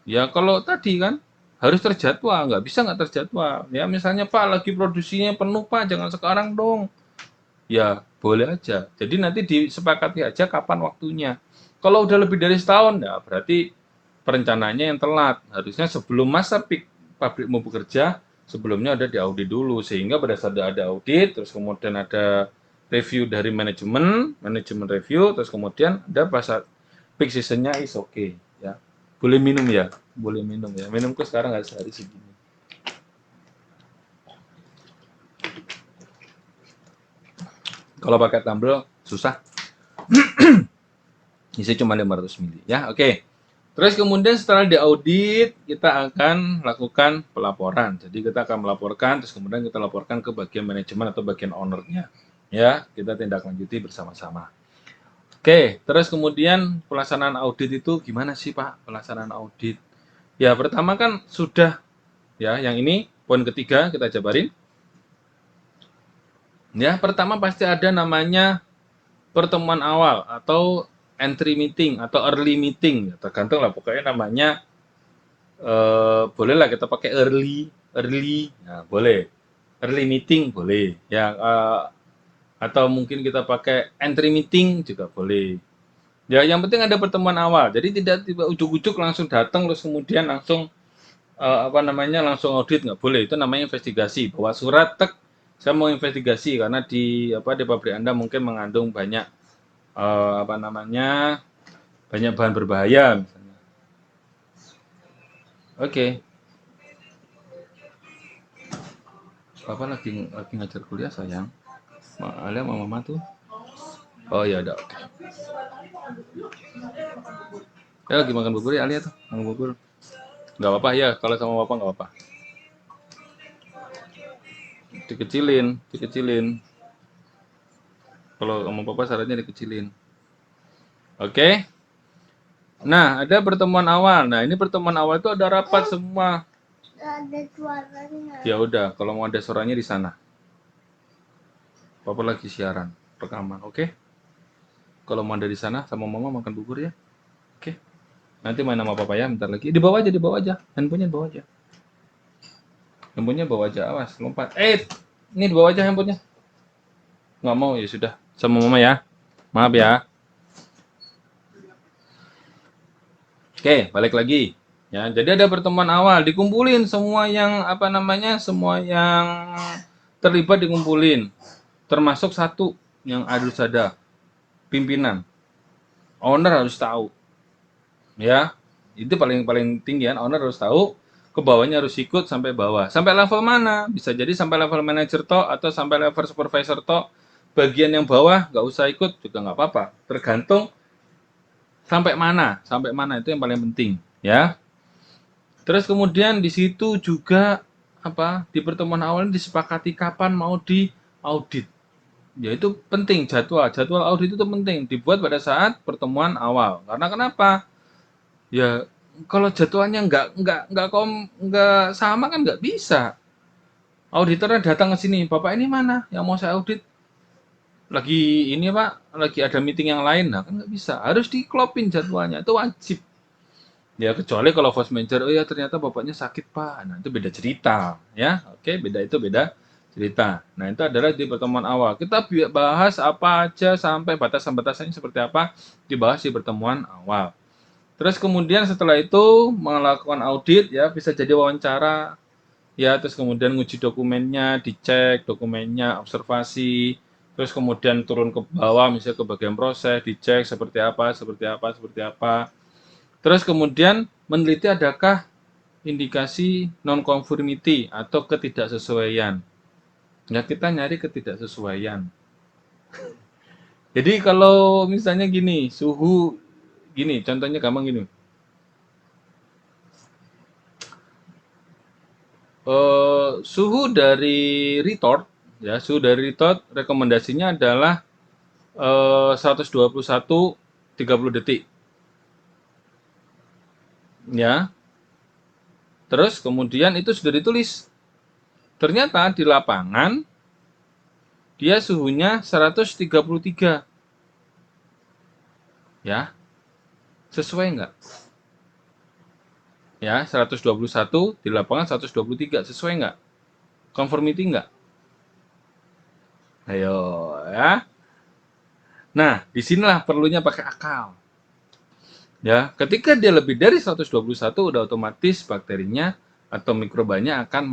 Ya kalau tadi kan harus terjadwal, nggak bisa nggak terjadwal. Ya misalnya Pak lagi produksinya penuh Pak, jangan sekarang dong. Ya boleh aja. Jadi nanti disepakati aja kapan waktunya. Kalau udah lebih dari setahun, ya berarti perencanaannya yang telat. Harusnya sebelum masa peak pabrik mau bekerja, sebelumnya ada diaudit dulu. Sehingga pada saat ada audit, terus kemudian ada review dari manajemen, manajemen review, terus kemudian ada pas peak seasonnya is okay. Ya. Boleh minum ya, boleh minum ya. Minumku sekarang nggak sehari segini. Kalau pakai tumbler susah. Isi cuma 500 ml. Ya, oke. Terus kemudian setelah diaudit, kita akan lakukan pelaporan. Jadi kita akan melaporkan, terus kemudian kita laporkan ke bagian manajemen atau bagian ownernya. Ya, kita tindak lanjuti bersama-sama. Oke, terus kemudian pelaksanaan audit itu gimana sih Pak? Pelaksanaan audit. Ya, pertama kan sudah, ya, yang ini poin ketiga kita jabarin. Ya, pertama pasti ada namanya pertemuan awal atau entry meeting atau early meeting, tergantung lah pokoknya namanya. Bolehlah kita pakai early, nah, boleh. Early meeting boleh, ya. Atau mungkin kita pakai entry meeting juga boleh. Ya, yang penting ada pertemuan awal. Jadi tidak tiba ujuk-ujuk langsung datang terus kemudian langsung apa namanya langsung audit nggak boleh. Itu namanya investigasi. Bawa surat tek, saya mau investigasi karena di apa di pabrik Anda mungkin mengandung banyak apa namanya banyak bahan berbahaya misalnya. Oke, Papa lagi ngajar kuliah sayang. Alia sama mama tuh. Oh ya udah oke. Ya lagi makan bubur ya Alia tuh, makan bubur. Nggak apa-apa ya, kalau sama papa nggak apa-apa. Dikecilin, dikecilin. Kalau sama papa syaratnya dikecilin. Oke. Nah, ada pertemuan awal. Nah, ini pertemuan awal itu ada rapat semua. Ada suaranya. Ya udah, kalau mau ada suaranya di sana. Papa lagi siaran, rekaman, oke? Kalau mau ada di sana sama mama makan bubur ya. Oke. Nanti main sama papa ya, bentar lagi. Di bawah aja. Handphonenya di bawah aja. Handphonenya bawa aja, awas, lompat. Ini dibawa aja handphonenya. Nggak mau, ya sudah. Sama mama ya. Maaf ya. Oke, balik lagi. Ya, jadi ada pertemuan awal, dikumpulin semua yang apa namanya, semua yang terlibat dikumpulin, termasuk satu yang harus ada pimpinan, owner harus tahu, ya. Itu paling paling tinggi kan, owner harus tahu, ke bawahnya harus ikut sampai bawah. Sampai level mana? Bisa jadi sampai level manager toh atau sampai level supervisor toh. Bagian yang bawah nggak usah ikut juga nggak apa-apa. Tergantung sampai mana itu yang paling penting, ya. Terus kemudian di situ juga apa di pertemuan awal ini disepakati kapan mau di audit. Ya itu penting jadwal audit itu penting dibuat pada saat pertemuan awal. Karena kenapa? Ya kalau jadwalnya nggak sama kan nggak bisa. Auditornya datang ke sini, Bapak ini mana yang mau saya audit? Lagi ini Pak, lagi ada meeting yang lain, nah kan nggak bisa. Harus diklopin jadwalnya, itu wajib. Ya kecuali kalau force major, oh ya ternyata bapaknya sakit Pak, nah itu beda cerita, ya. Oke, beda cerita. Nah itu adalah di pertemuan awal. Kita bahas apa aja sampai batasan-batasannya seperti apa dibahas di pertemuan awal. Terus kemudian setelah itu melakukan audit ya bisa jadi wawancara ya terus kemudian nguji dokumennya, dicek dokumennya, observasi, terus kemudian turun ke bawah misalnya ke bagian proses, dicek seperti apa, seperti apa, seperti apa. Terus kemudian meneliti adakah indikasi non-conformity atau ketidaksesuaian. Ya kita nyari ketidaksesuaian. Jadi kalau misalnya gini, suhu gini, contohnya gampang gini. Suhu dari retort, ya suhu dari retort rekomendasinya adalah 121 30 detik. Ya, terus kemudian itu sudah ditulis. Ternyata di lapangan dia suhunya 133. Ya, sesuai nggak? Ya, 121 di lapangan 123 sesuai nggak? Conformity nggak? Ayo, ya. Nah, disinilah perlunya pakai akal. Ya, ketika dia lebih dari 121 udah otomatis bakterinya atau mikrobanya akan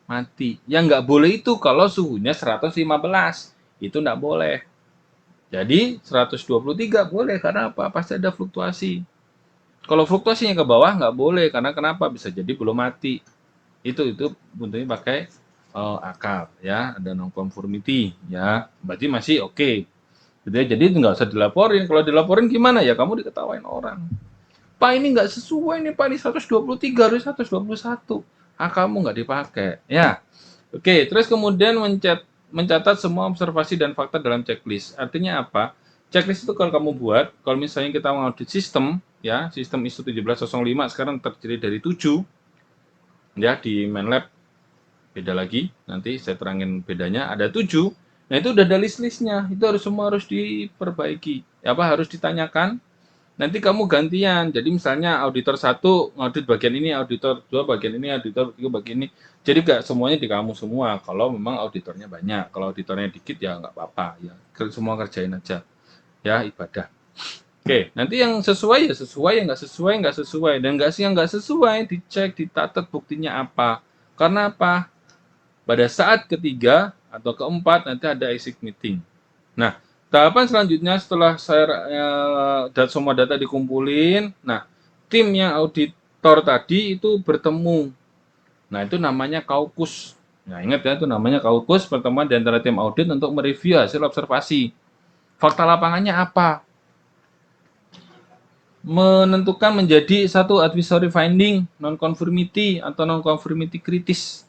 mati. Yang nggak boleh itu kalau suhunya 115. Itu nggak boleh. Jadi 123 boleh karena apa? Pasti ada fluktuasi. Kalau fluktuasinya ke bawah nggak boleh karena kenapa? Bisa jadi belum mati. Itu bentuknya pakai akal ya, ada non conformity ya. Berarti masih oke. Okay. Jadi nggak usah dilaporin. Kalau dilaporin gimana ya? Kamu diketawain orang. Pak ini nggak sesuai nih Pak, ini 123 harus 121. Kamu nggak dipakai. Ya, oke. Terus kemudian mencatat semua observasi dan fakta dalam checklist. Artinya apa? Checklist itu kalau kamu buat, kalau misalnya kita mengaudit sistem, ya, sistem ISO 1705 sekarang terdiri dari 7, ya, di MATLAB beda lagi, nanti saya terangin bedanya, ada 7. Nah, itu udah ada list-listnya, itu harus semua harus diperbaiki. Apa harus ditanyakan, nanti kamu gantian. Jadi misalnya auditor satu ngaudit bagian ini, auditor dua bagian ini, auditor tiga bagian ini. Jadi nggak semuanya di kamu semua. Kalau memang auditornya banyak, kalau auditornya dikit ya nggak apa-apa ya. Semua kerjain aja. Ya ibadah. Oke, nanti yang sesuai ya sesuai, yang nggak sesuai nggak sesuai, dan nggak sih yang nggak sesuai dicek, ditatat buktinya apa. Karena apa? Pada saat ketiga atau keempat nanti ada exit meeting. Nah, tahapan selanjutnya setelah saya semua data dikumpulin, nah tim yang auditor tadi itu bertemu. Nah, itu namanya kaukus. Nah, ingat ya, itu namanya kaukus, pertemuan di antara tim audit untuk mereview hasil observasi. Fakta lapangannya apa? Menentukan menjadi satu advisory finding, non-conformity atau non-conformity kritis.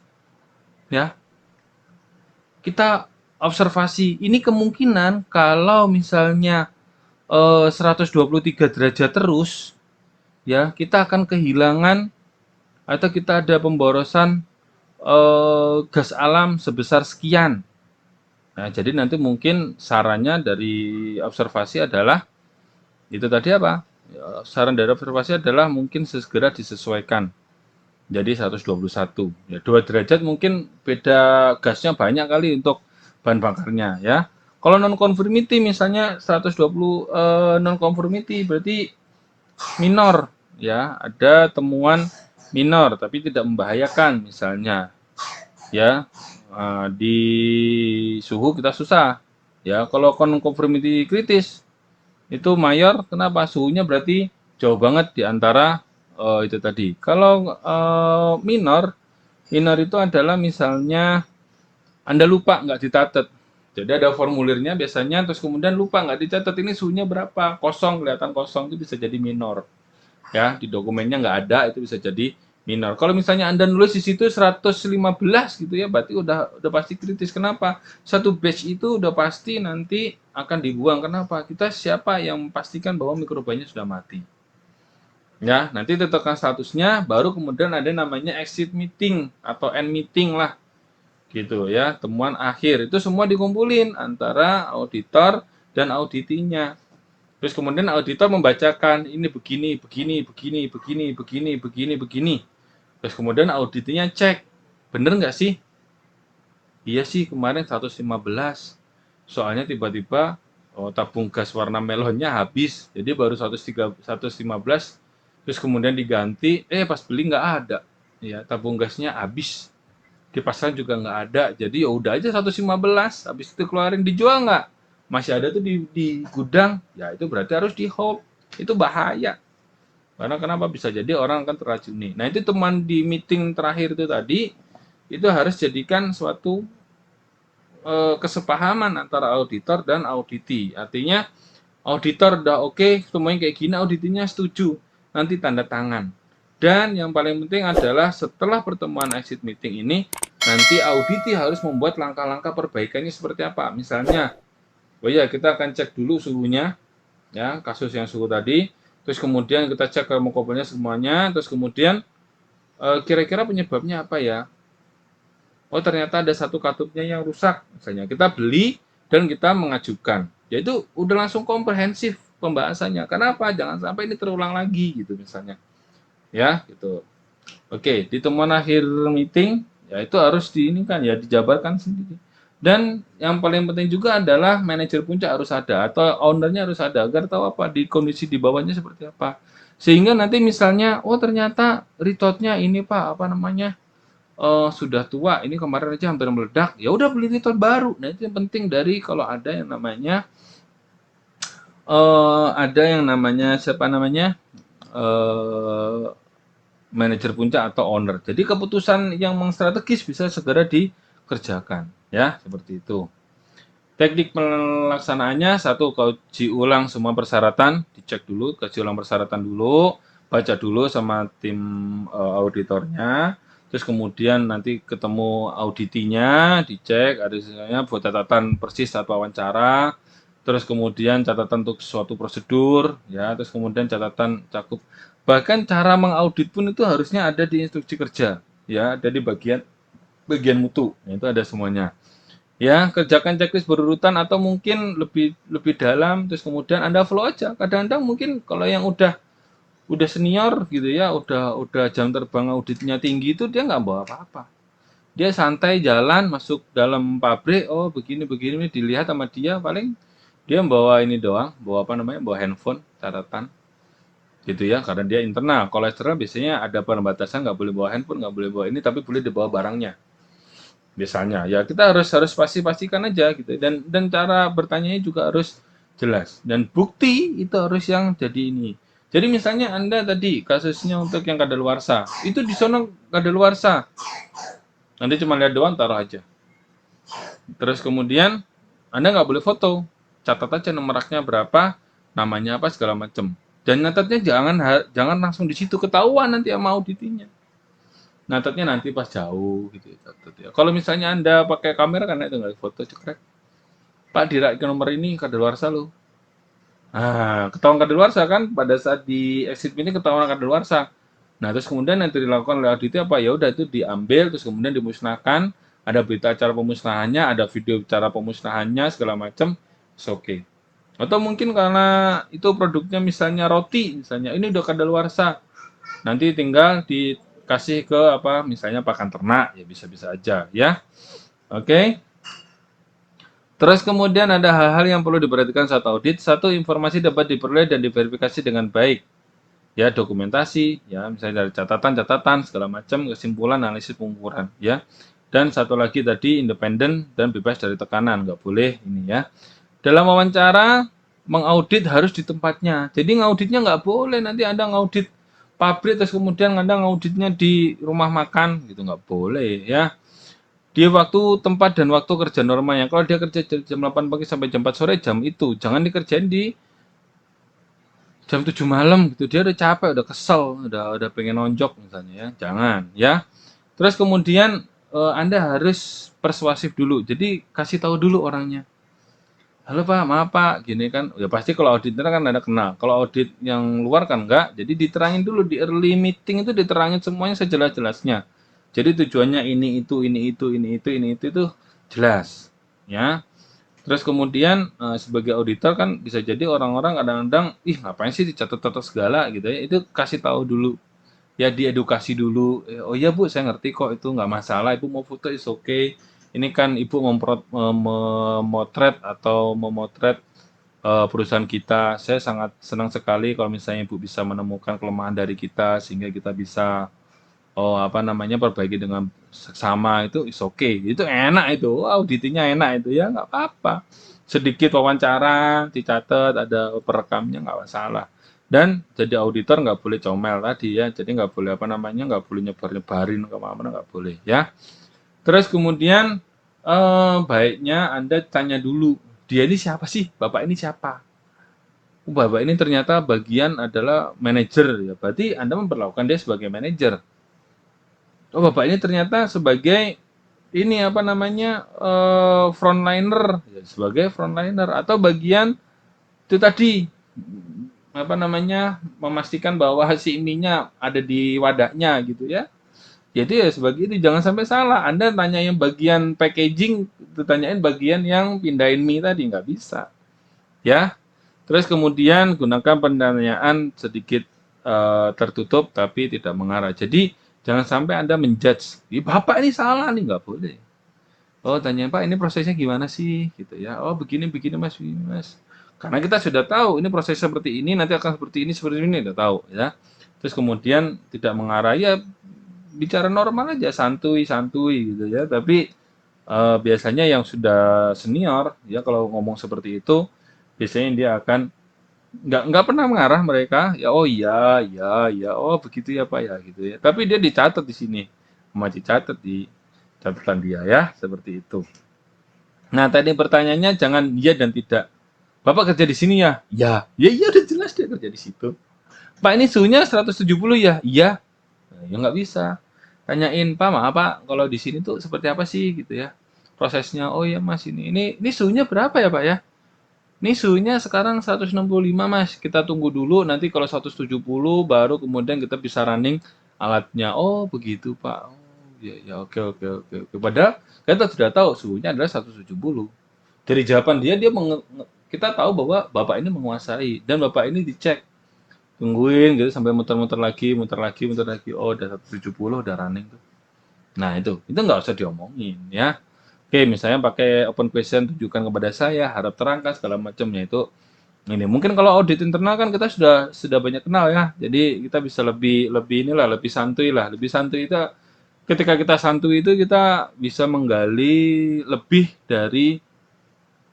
Ya, kita observasi. Ini kemungkinan kalau misalnya 123 derajat terus, ya kita akan kehilangan atau kita ada pemborosan gas alam sebesar sekian. Nah, jadi nanti mungkin sarannya dari observasi adalah itu tadi apa? Ya, saran dari observasi adalah mungkin segera disesuaikan jadi 121. Ya, 2 derajat mungkin beda gasnya banyak kali untuk bahan bakarnya ya. Kalau non conformity misalnya 120 non conformity berarti minor ya ada temuan minor tapi tidak membahayakan, misalnya ya di suhu kita susah. Ya, kalau conformity kritis itu mayor, kenapa? Suhunya berarti jauh banget di antara itu tadi. Kalau minor, minor itu adalah misalnya Anda lupa nggak dicatat. Jadi ada formulirnya biasanya, terus kemudian lupa nggak dicatat ini suhunya berapa, kosong, kelihatan kosong, itu bisa jadi minor. Ya, di dokumennya nggak ada, itu bisa jadi minor. Kalau misalnya Anda nulis di situ 115 gitu ya, berarti udah pasti kritis. Kenapa? Satu batch itu udah pasti nanti akan dibuang. Kenapa? Kita siapa yang memastikan bahwa mikrobanya sudah mati? Ya, nanti ditetapkan statusnya, baru kemudian ada namanya exit meeting atau end meeting lah, gitu ya. Temuan akhir itu semua dikumpulin antara auditor dan auditinya. Terus kemudian auditor membacakan ini begini, begini, begini, begini, begini, begini, begini. Terus kemudian auditnya cek, bener nggak sih? Iya sih kemarin 115. Soalnya tiba-tiba tabung gas warna melonnya habis, jadi baru 115. Terus kemudian diganti, pas beli nggak ada, ya tabung gasnya habis. Di pasaran juga nggak ada, jadi ya udah aja 115. Habis itu keluarin, dijual nggak? Masih ada tuh di gudang, ya itu berarti harus di hold. Itu bahaya. Karena kenapa? Bisa jadi orang akan teracuni. Nah, itu teman di meeting terakhir itu tadi, itu harus jadikan suatu kesepahaman antara auditor dan auditi. Artinya, auditor udah oke, semuanya kayak gini, auditinya setuju. Nanti tanda tangan. Dan yang paling penting adalah setelah pertemuan exit meeting ini, nanti auditi harus membuat langkah-langkah perbaikannya seperti apa. Misalnya, oh ya kita akan cek dulu suhunya, ya kasus yang suhu tadi. Terus kemudian kita cek termokopernya semuanya. Terus kemudian kira-kira penyebabnya apa ya? Oh ternyata ada satu katupnya yang rusak, misalnya kita beli dan kita mengajukan. Ya itu udah langsung komprehensif pembahasannya. Kenapa? Jangan sampai ini terulang lagi gitu misalnya. Ya gitu. Oke, di temuan akhir meeting ya itu harus kan ya dijabarkan sendiri. Dan yang paling penting juga adalah manajer puncak harus ada atau ownernya harus ada agar tahu apa di kondisi di bawahnya seperti apa. Sehingga nanti misalnya, oh ternyata retotnya ini Pak, apa namanya? Sudah tua, ini kemarin aja hampir meledak, ya udah beli retot baru. Nah, itu yang penting dari kalau ada yang namanya siapa namanya? eh Manajer puncak atau owner. Jadi keputusan yang strategis bisa segera dikerjakan, ya seperti itu. Teknik pelaksanaannya satu, kaji ulang semua persyaratan, dicek dulu, kaji ulang persyaratan dulu, baca dulu sama tim auditornya, terus kemudian nanti ketemu auditinya, dicek, ada misalnya buat catatan persis saat wawancara, terus kemudian catatan untuk suatu prosedur, ya, terus kemudian catatan cakup. Bahkan cara mengaudit pun itu harusnya ada di instruksi kerja, ya, ada di bagian mutu, itu ada semuanya. Ya, kerjakan checklist berurutan atau mungkin lebih lebih dalam, terus kemudian Anda flow aja. Kadang-kadang mungkin kalau yang udah senior gitu ya, udah jam terbang auditnya tinggi itu dia nggak bawa apa-apa. Dia santai jalan masuk dalam pabrik, oh begini begini dilihat sama dia, paling dia bawa ini doang, bawa apa namanya, bawa handphone, catatan gitu ya, karena dia internal. Kalau eksternal biasanya ada pembatasan, nggak boleh bawa handphone, nggak boleh bawa ini, tapi boleh dibawa barangnya. Biasanya ya kita harus pastikan aja gitu, dan cara bertanya juga harus jelas, dan bukti itu harus yang jadi ini. Jadi misalnya Anda tadi kasusnya untuk yang kadaluarsa, itu di sono kadaluarsa, nanti cuma lihat doang taruh aja. Terus kemudian Anda nggak boleh foto, catat aja nomor raknya berapa, namanya apa segala macam. Dan nyatetnya jangan langsung di situ, ketahuan nanti sama auditinya. Nyatetnya nanti pas jauh gitu ya. Kalau misalnya Anda pakai kamera kan itu nggak foto cekrek. Pak direk ke nomor ini kadaluarsa lo. Nah, ketahuan kadaluarsa kan pada saat di exit ini ketahuan kadaluarsa. Nah, terus kemudian nanti dilakukan oleh audit apa? Ya udah itu diambil terus kemudian dimusnahkan, ada berita acara pemusnahannya, ada video cara pemusnahannya segala macam. Oke. Okay. Atau mungkin karena itu produknya misalnya roti, misalnya ini udah kadaluarsa. Nanti tinggal dikasih ke apa misalnya pakan ternak, ya bisa-bisa aja ya. Oke. Okay. Terus kemudian ada hal-hal yang perlu diperhatikan saat audit. Satu, informasi dapat diperoleh dan diverifikasi dengan baik. ya dokumentasi, ya misalnya dari catatan-catatan segala macam, kesimpulan, analisis, pengukuran, ya. Dan satu lagi tadi independen dan bebas dari tekanan, nggak boleh ini ya. Dalam wawancara, mengaudit harus di tempatnya. Jadi ngauditnya nggak boleh nanti Anda ngaudit pabrik terus kemudian Anda ngauditnya di rumah makan gitu nggak boleh ya. Dia waktu, tempat dan waktu kerja normalnya. Kalau dia kerja jam 8 pagi sampai jam 4 sore jam itu, jangan dikerjain di jam 7 malam gitu. Dia udah capek, udah kesel, udah pengen nonjok misalnya ya. Jangan ya. Terus kemudian Anda harus persuasif dulu. Jadi kasih tahu dulu orangnya. Halo Pak, maaf Pak, gini kan, ya pasti kalau auditor kan ada kenal. Kalau audit yang luar kan enggak, jadi diterangin dulu di early meeting itu diterangin semuanya sejelas-jelasnya. Jadi tujuannya ini itu jelas, ya. Terus kemudian sebagai auditor kan bisa jadi orang-orang kadang-kadang, ih ngapain sih dicatat-catat segala gitu ya. Itu kasih tahu dulu, ya diedukasi dulu. Oh iya Bu, saya ngerti kok itu nggak masalah. Ibu mau foto is okay. Ini kan Ibu memotret atau memotret perusahaan kita. Saya sangat senang sekali kalau misalnya Ibu bisa menemukan kelemahan dari kita sehingga kita bisa apa namanya perbaiki dengan seksama itu is okay. Itu enak itu. Auditinya enak itu ya nggak apa-apa. Sedikit wawancara dicatat ada perekamnya nggak masalah. Dan jadi auditor nggak boleh comel tadi ya. Jadi nggak boleh apa namanya nggak boleh nyebar-nyebarin kemana-mana nggak boleh ya. Terus kemudian baiknya Anda tanya dulu, dia ini siapa sih? Bapak ini siapa? Oh, Bapak ini ternyata bagian adalah manajer ya. Berarti Anda memperlakukan dia sebagai manajer. Oh, Bapak ini ternyata sebagai ini apa namanya frontliner ya, sebagai frontliner atau bagian itu tadi apa namanya memastikan bahwa si ininya ada di wadahnya gitu ya. Jadi ya sebagai itu jangan sampai salah. Anda tanya yang bagian packaging, ditanyain bagian yang pindahin mie tadi nggak bisa. Ya. Terus kemudian gunakan pendanaan sedikit tertutup tapi tidak mengarah. Jadi jangan sampai Anda menjudge. Bapak ini salah nih nggak boleh. Oh tanya Pak ini prosesnya gimana sih gitu ya. Oh begini begini Mas, begini, Mas. Karena kita sudah tahu ini proses seperti ini nanti akan seperti ini udah tahu ya. Terus kemudian tidak mengarah ya bicara normal aja santuy-santuy gitu ya. Tapi biasanya yang sudah senior ya kalau ngomong seperti itu biasanya dia akan nggak pernah mengarah mereka ya oh iya iya iya oh begitu ya Pak ya gitu ya. Tapi dia dicatat di sini, masih catat di catatan dia ya seperti itu. Nah tadi pertanyaannya jangan iya dan tidak. Bapak kerja di sini ya? Ya. Ya iya udah jelas dia kerja di situ. Pak ini suhunya 170 ya? Iya. Nah, ya nggak bisa. Tanyain, Pak, maaf Pak, kalau di sini tuh seperti apa sih gitu ya? Prosesnya, oh ya Mas ini suhunya berapa ya Pak ya? Ini suhunya sekarang 165 Mas. Kita tunggu dulu nanti kalau 170 baru kemudian kita bisa running alatnya. Oh begitu Pak. Oh ya ya oke oke oke oke. Padahal kita sudah tahu suhunya adalah 170. Dari jawaban dia kita tahu bahwa Bapak ini menguasai dan Bapak ini dicek. Tungguin gitu sampai muter-muter lagi, muter lagi, muter lagi. Oh udah 170 udah running tuh. Nah itu nggak usah diomongin ya. Oke, misalnya pakai open question tunjukkan kepada saya, harap terangkan segala macamnya itu ini. Mungkin kalau audit internal kan kita sudah banyak kenal ya. Jadi kita bisa lebih lebih inilah, lebih santuy lah. Lebih santuy itu ketika kita santuy itu kita bisa menggali lebih dari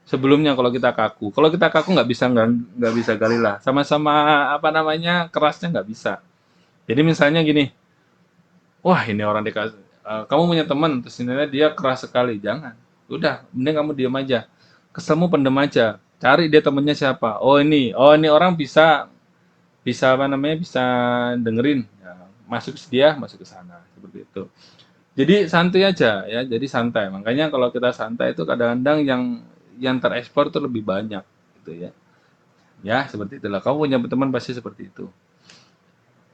sebelumnya kalau kita kaku. Kalau kita kaku nggak bisa gali lah. Sama-sama apa namanya kerasnya nggak bisa. Jadi misalnya gini, wah ini orang dikasih, kamu punya teman, terus nilainya dia keras sekali, jangan. Udah, mending kamu diam aja. Keselmu pendem aja. Cari dia temennya siapa. Oh ini orang bisa bisa apa namanya bisa dengerin. Ya, masuk ke dia, masuk ke sana seperti itu. Jadi santai aja ya, jadi santai. Makanya kalau kita santai itu kadang-kadang yang terekspor tuh lebih banyak gitu ya. Ya, seperti itulah. Kamu punya teman pasti seperti itu.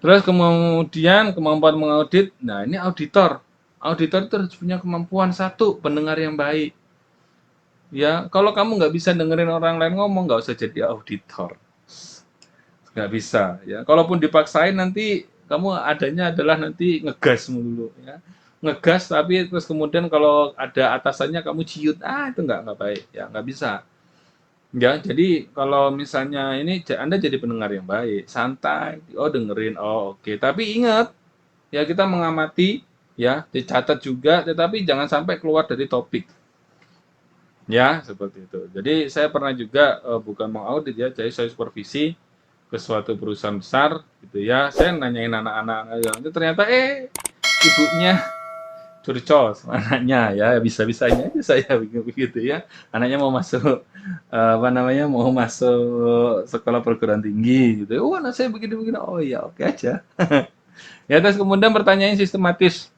Terus kemudian kemampuan mengaudit. Nah, ini auditor. Auditor itu harus punya kemampuan satu, pendengar yang baik. Ya, kalau kamu nggak bisa dengerin orang lain ngomong, nggak usah jadi auditor. Nggak bisa. Ya, kalaupun dipaksain nanti kamu adanya adalah nanti ngegas mulu. Ya, ngegas tapi terus kemudian kalau ada atasannya kamu ciut, itu nggak baik. Ya, nggak bisa. Ya, jadi kalau misalnya ini Anda jadi pendengar yang baik, santai, oh dengerin, oh oke. Tapi ingat, ya kita mengamati, ya dicatat juga, tetapi jangan sampai keluar dari topik. Ya, seperti itu. Jadi saya pernah juga bukan mengaudit ya, jadi saya supervisi ke suatu perusahaan besar gitu ya. Saya nanyain anak-anak, itu ternyata ibunya curcol sama anaknya ya, bisa-bisanya aja saya begitu ya. Anaknya mau masuk apa namanya? Mau masuk sekolah perguruan tinggi gitu. Oh, anak saya begini-begini. Oh iya, oke aja. Ya, terus kemudian pertanyaan sistematis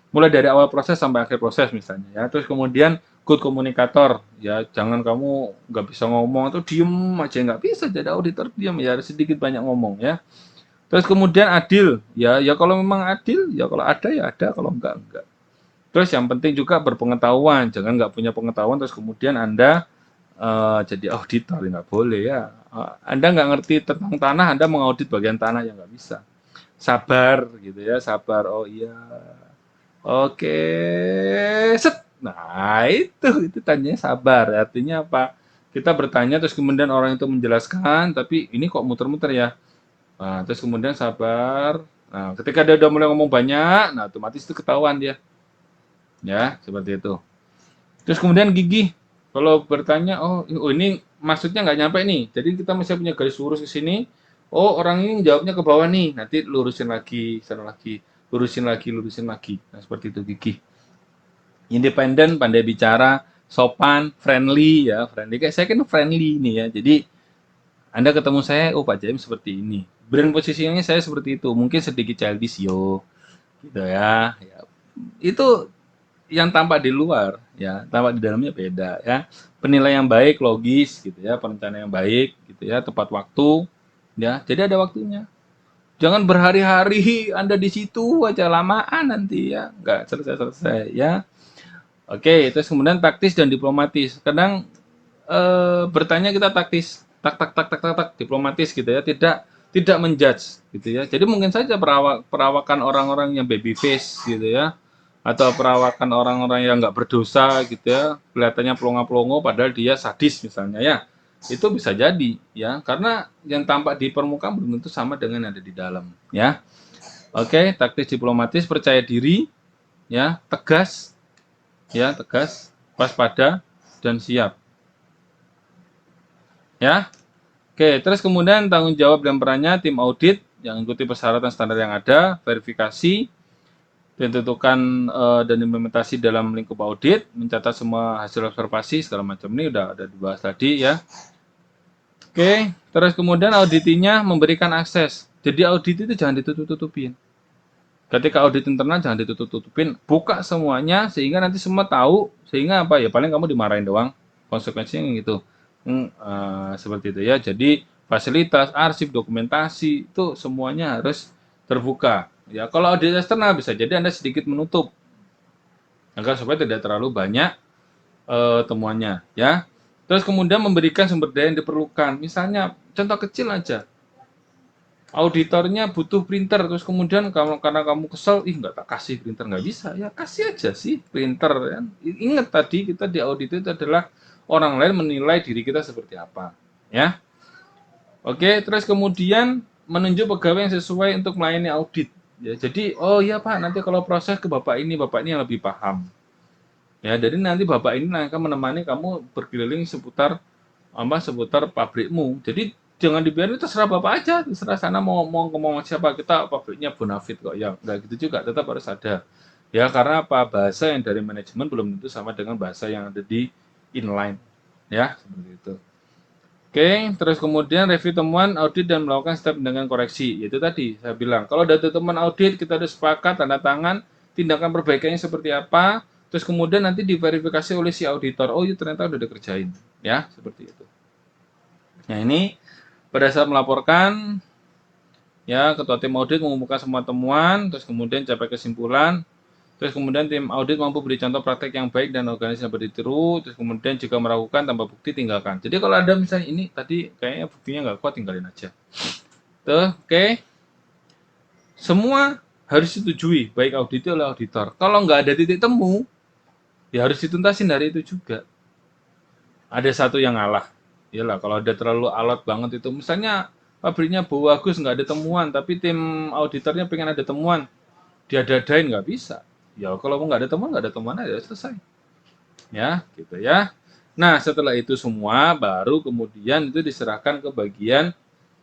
mulai dari awal proses sampai akhir proses misalnya ya. Terus kemudian good komunikator ya, jangan kamu nggak bisa ngomong atau diem aja, nggak bisa jadi auditor diem ya, harus sedikit banyak ngomong ya. Terus kemudian adil ya, ya kalau memang adil ya, kalau ada ya ada, kalau enggak. Terus yang penting juga berpengetahuan, jangan nggak punya pengetahuan terus kemudian Anda jadi auditor, ya nggak boleh ya. Anda nggak ngerti tentang tanah, Anda mengaudit bagian tanah, ya nggak bisa. Sabar gitu ya, sabar. Oh iya, oke, set. Nah, itu tanyanya sabar. Artinya apa? Kita bertanya terus kemudian orang itu menjelaskan, tapi ini kok muter-muter ya. Nah, terus kemudian sabar. Nah, ketika dia udah mulai ngomong banyak, nah otomatis itu ketahuan dia. Ya, seperti itu. Terus kemudian gigih. Kalau bertanya, oh ini maksudnya nggak nyampe nih. Jadi kita masih punya garis lurus ke sini. Oh, orang ini jawabnya ke bawah nih. Nanti lurusin lagi, sana lagi, lurusin lagi, lurusin lagi. Nah, seperti itu gigih. Independen, pandai bicara, sopan, friendly ya, friendly. Kayak saya kan friendly nih ya. Jadi Anda ketemu saya, oh Pak Jaim seperti ini. Brand posisinya saya seperti itu. Mungkin sedikit childish yo, gitu ya. Ya, itu yang tampak di luar ya, tampak di dalamnya beda ya. Penilaian yang baik, logis gitu ya, perencanaan yang baik gitu ya, tepat waktu ya. Jadi ada waktunya. Jangan berhari-hari Anda di situ aja, lamaan nanti ya, nggak selesai-selesai ya. Oke, terus kemudian taktis dan diplomatis. Kadang bertanya kita taktis, tak tak tak tak tak tak, diplomatis gitu ya, tidak menjudge gitu ya. Jadi mungkin saja perawakan orang-orang yang baby face gitu ya, atau perawakan orang-orang yang nggak berdosa gitu ya, kelihatannya pelongo-pelongo padahal dia sadis misalnya ya. Itu bisa jadi ya, karena yang tampak di permukaan belum tentu sama dengan yang ada di dalam ya. Oke, taktis diplomatis, percaya diri ya, tegas, waspada dan siap ya. Oke, terus kemudian tanggung jawab dan perannya tim audit yang ikuti persyaratan standar yang ada, verifikasi, ditentukan dan implementasi dalam lingkup audit, mencatat semua hasil observasi segala macam, ini udah ada dibahas tadi ya. Oke, terus kemudian auditinya memberikan akses. Jadi audit itu jangan ditutup-tutupin. Ketika audit internal jangan ditutup-tutupin, buka semuanya sehingga nanti semua tahu, sehingga apa ya, paling kamu dimarahin doang, konsekuensinya gitu. Seperti itu ya. Jadi fasilitas, arsip, dokumentasi itu semuanya harus terbuka. Ya, kalau audit eksternal bisa jadi Anda sedikit menutup agar supaya tidak terlalu banyak temuannya ya. Terus kemudian memberikan sumber daya yang diperlukan. Misalnya contoh kecil aja, auditornya butuh printer, terus kemudian karena kamu kesel, ih nggak tak kasih printer, nggak bisa ya, kasih aja sih printer kan. Ingat tadi kita di audit itu adalah orang lain menilai diri kita seperti apa ya. Oke, terus kemudian menunjuk pegawai yang sesuai untuk melayani audit ya. Jadi oh iya Pak, nanti kalau proses ke bapak ini yang lebih paham ya. Jadi nanti bapak ini akan menemani kamu berkeliling seputar pabrikmu. Jadi jangan dibiarin, terserah bapak aja, terserah sana mau ngomong siapa, kita pabriknya Bonafit kok ya, nggak gitu juga, tetap harus ada ya. Karena apa, bahasa yang dari manajemen belum tentu sama dengan bahasa yang ada di inline ya, seperti itu. Oke, terus kemudian review temuan audit dan melakukan step dengan koreksi. Yaitu tadi saya bilang, kalau ada temuan audit kita udah sepakat, tanda tangan, tindakan perbaikannya seperti apa, terus kemudian nanti diverifikasi oleh si auditor. Oh, itu ternyata udah dikerjain, ya, seperti itu. Nah, ini pada saat melaporkan, ya, ketua tim audit mengumpulkan semua temuan, terus kemudian capai kesimpulan, terus kemudian tim audit mampu beri contoh praktek yang baik dan organisasi yang ditiru, terus kemudian jika meragukan tambah bukti tinggalkan. Jadi kalau ada misalnya ini tadi kayaknya buktinya nggak kuat, tinggalin aja. Tuh, oke. Semua harus disetujui, baik audit oleh auditor. Kalau nggak ada titik temu, ya harus dituntasin dari itu juga. Ada satu yang ngalah. Iyalah, kalau ada terlalu alot banget itu, misalnya pabriknya bagus, nggak ada temuan, tapi tim auditornya pengen ada temuan, diada-adain nggak bisa. Ya kalau mau nggak ada temuan, nggak ada temuan aja selesai. Ya, gitu ya. Nah, setelah itu semua, baru kemudian itu diserahkan ke bagian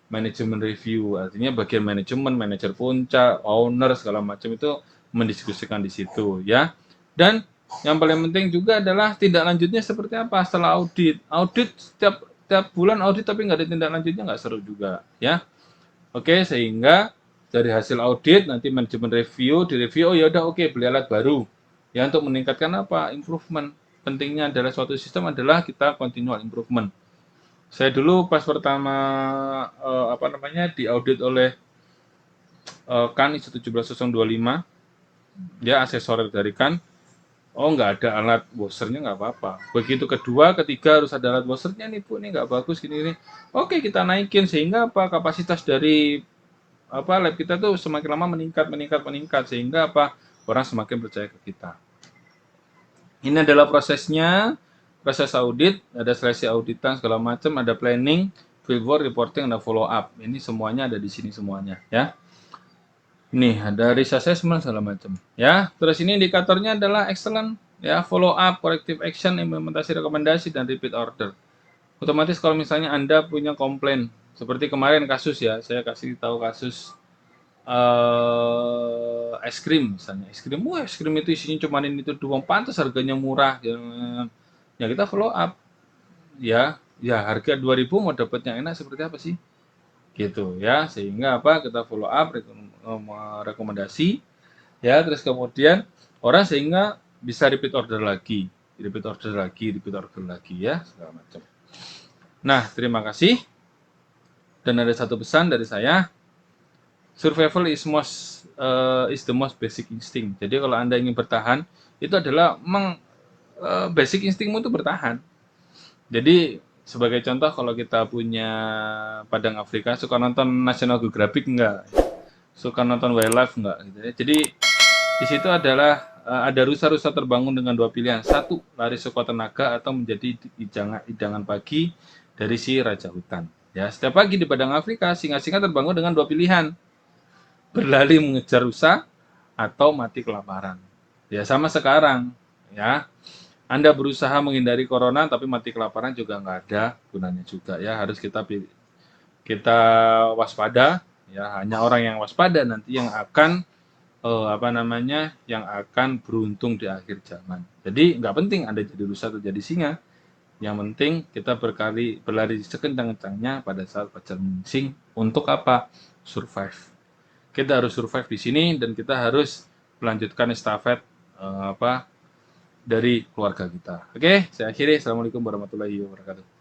manajemen review. Artinya bagian manajemen, manajer puncak, owner, segala macam itu mendiskusikan di situ ya. Dan yang paling penting juga adalah tindak lanjutnya seperti apa setelah audit. Audit setiap bulan audit tapi nggak ada tindak lanjutnya, nggak seru juga ya. Oke, sehingga dari hasil audit nanti manajemen review, di review, oh ya udah oke, beli alat baru. Ya untuk meningkatkan apa? Improvement. Pentingnya adalah suatu sistem adalah kita continual improvement. Saya dulu pas pertama apa namanya diaudit oleh KAN ISO 17025, ya asesor dari KAN. Oh nggak ada alat washernya nggak apa-apa. Begitu kedua, ketiga harus ada alat washernya nih Bu, ini nggak bagus gini. Oke kita naikin sehingga apa kapasitas dari apa lab kita tuh semakin lama meningkat sehingga apa orang semakin percaya ke kita. Ini adalah prosesnya, proses audit, ada seleksi auditan segala macam, ada planning, fieldwork, reporting, ada follow up. Ini semuanya ada di sini semuanya ya. Nih ada risk assessment segala macam ya. Terus ini indikatornya adalah excellent ya, follow up, corrective action, implementasi rekomendasi dan repeat order. Otomatis kalau misalnya Anda punya komplain seperti kemarin kasus ya, saya kasih tahu kasus es krim misalnya, es krim itu isinya cuma ini itu doang, pantas harganya murah, ya kita follow up, ya harga 2.000 mau dapat yang enak seperti apa sih, gitu ya, sehingga apa kita follow up, rekomendasi, ya terus kemudian orang sehingga bisa repeat order lagi ya segala macam. Nah terima kasih, dan ada satu pesan dari saya. Survival is the most basic instinct. Jadi kalau Anda ingin bertahan, itu adalah basic instingmu itu bertahan. Jadi sebagai contoh kalau kita punya Padang Afrika, suka nonton National Geographic enggak? Suka nonton wildlife enggak gitu ya. Jadi di situ adalah ada rusa-rusa terbangun dengan dua pilihan. Satu, lari sekuat tenaga atau menjadi hidangan pagi dari si raja hutan. Ya, setiap pagi di Padang Afrika, singa-singa terbangun dengan dua pilihan, berlari mengejar rusa atau mati kelaparan. Ya sama sekarang, ya. Anda berusaha menghindari corona tapi mati kelaparan juga nggak ada gunanya juga ya. Harus kita waspada ya. Hanya orang yang waspada nanti yang akan apa namanya yang akan beruntung di akhir zaman. Jadi nggak penting Anda jadi rusa atau jadi singa. Yang penting kita berlari sekencang-kencangnya pada saat fajar menyingsing untuk apa? Survive. Kita harus survive di sini dan kita harus melanjutkan estafet apa dari keluarga kita. Oke, saya akhiri. Assalamualaikum warahmatullahi wabarakatuh.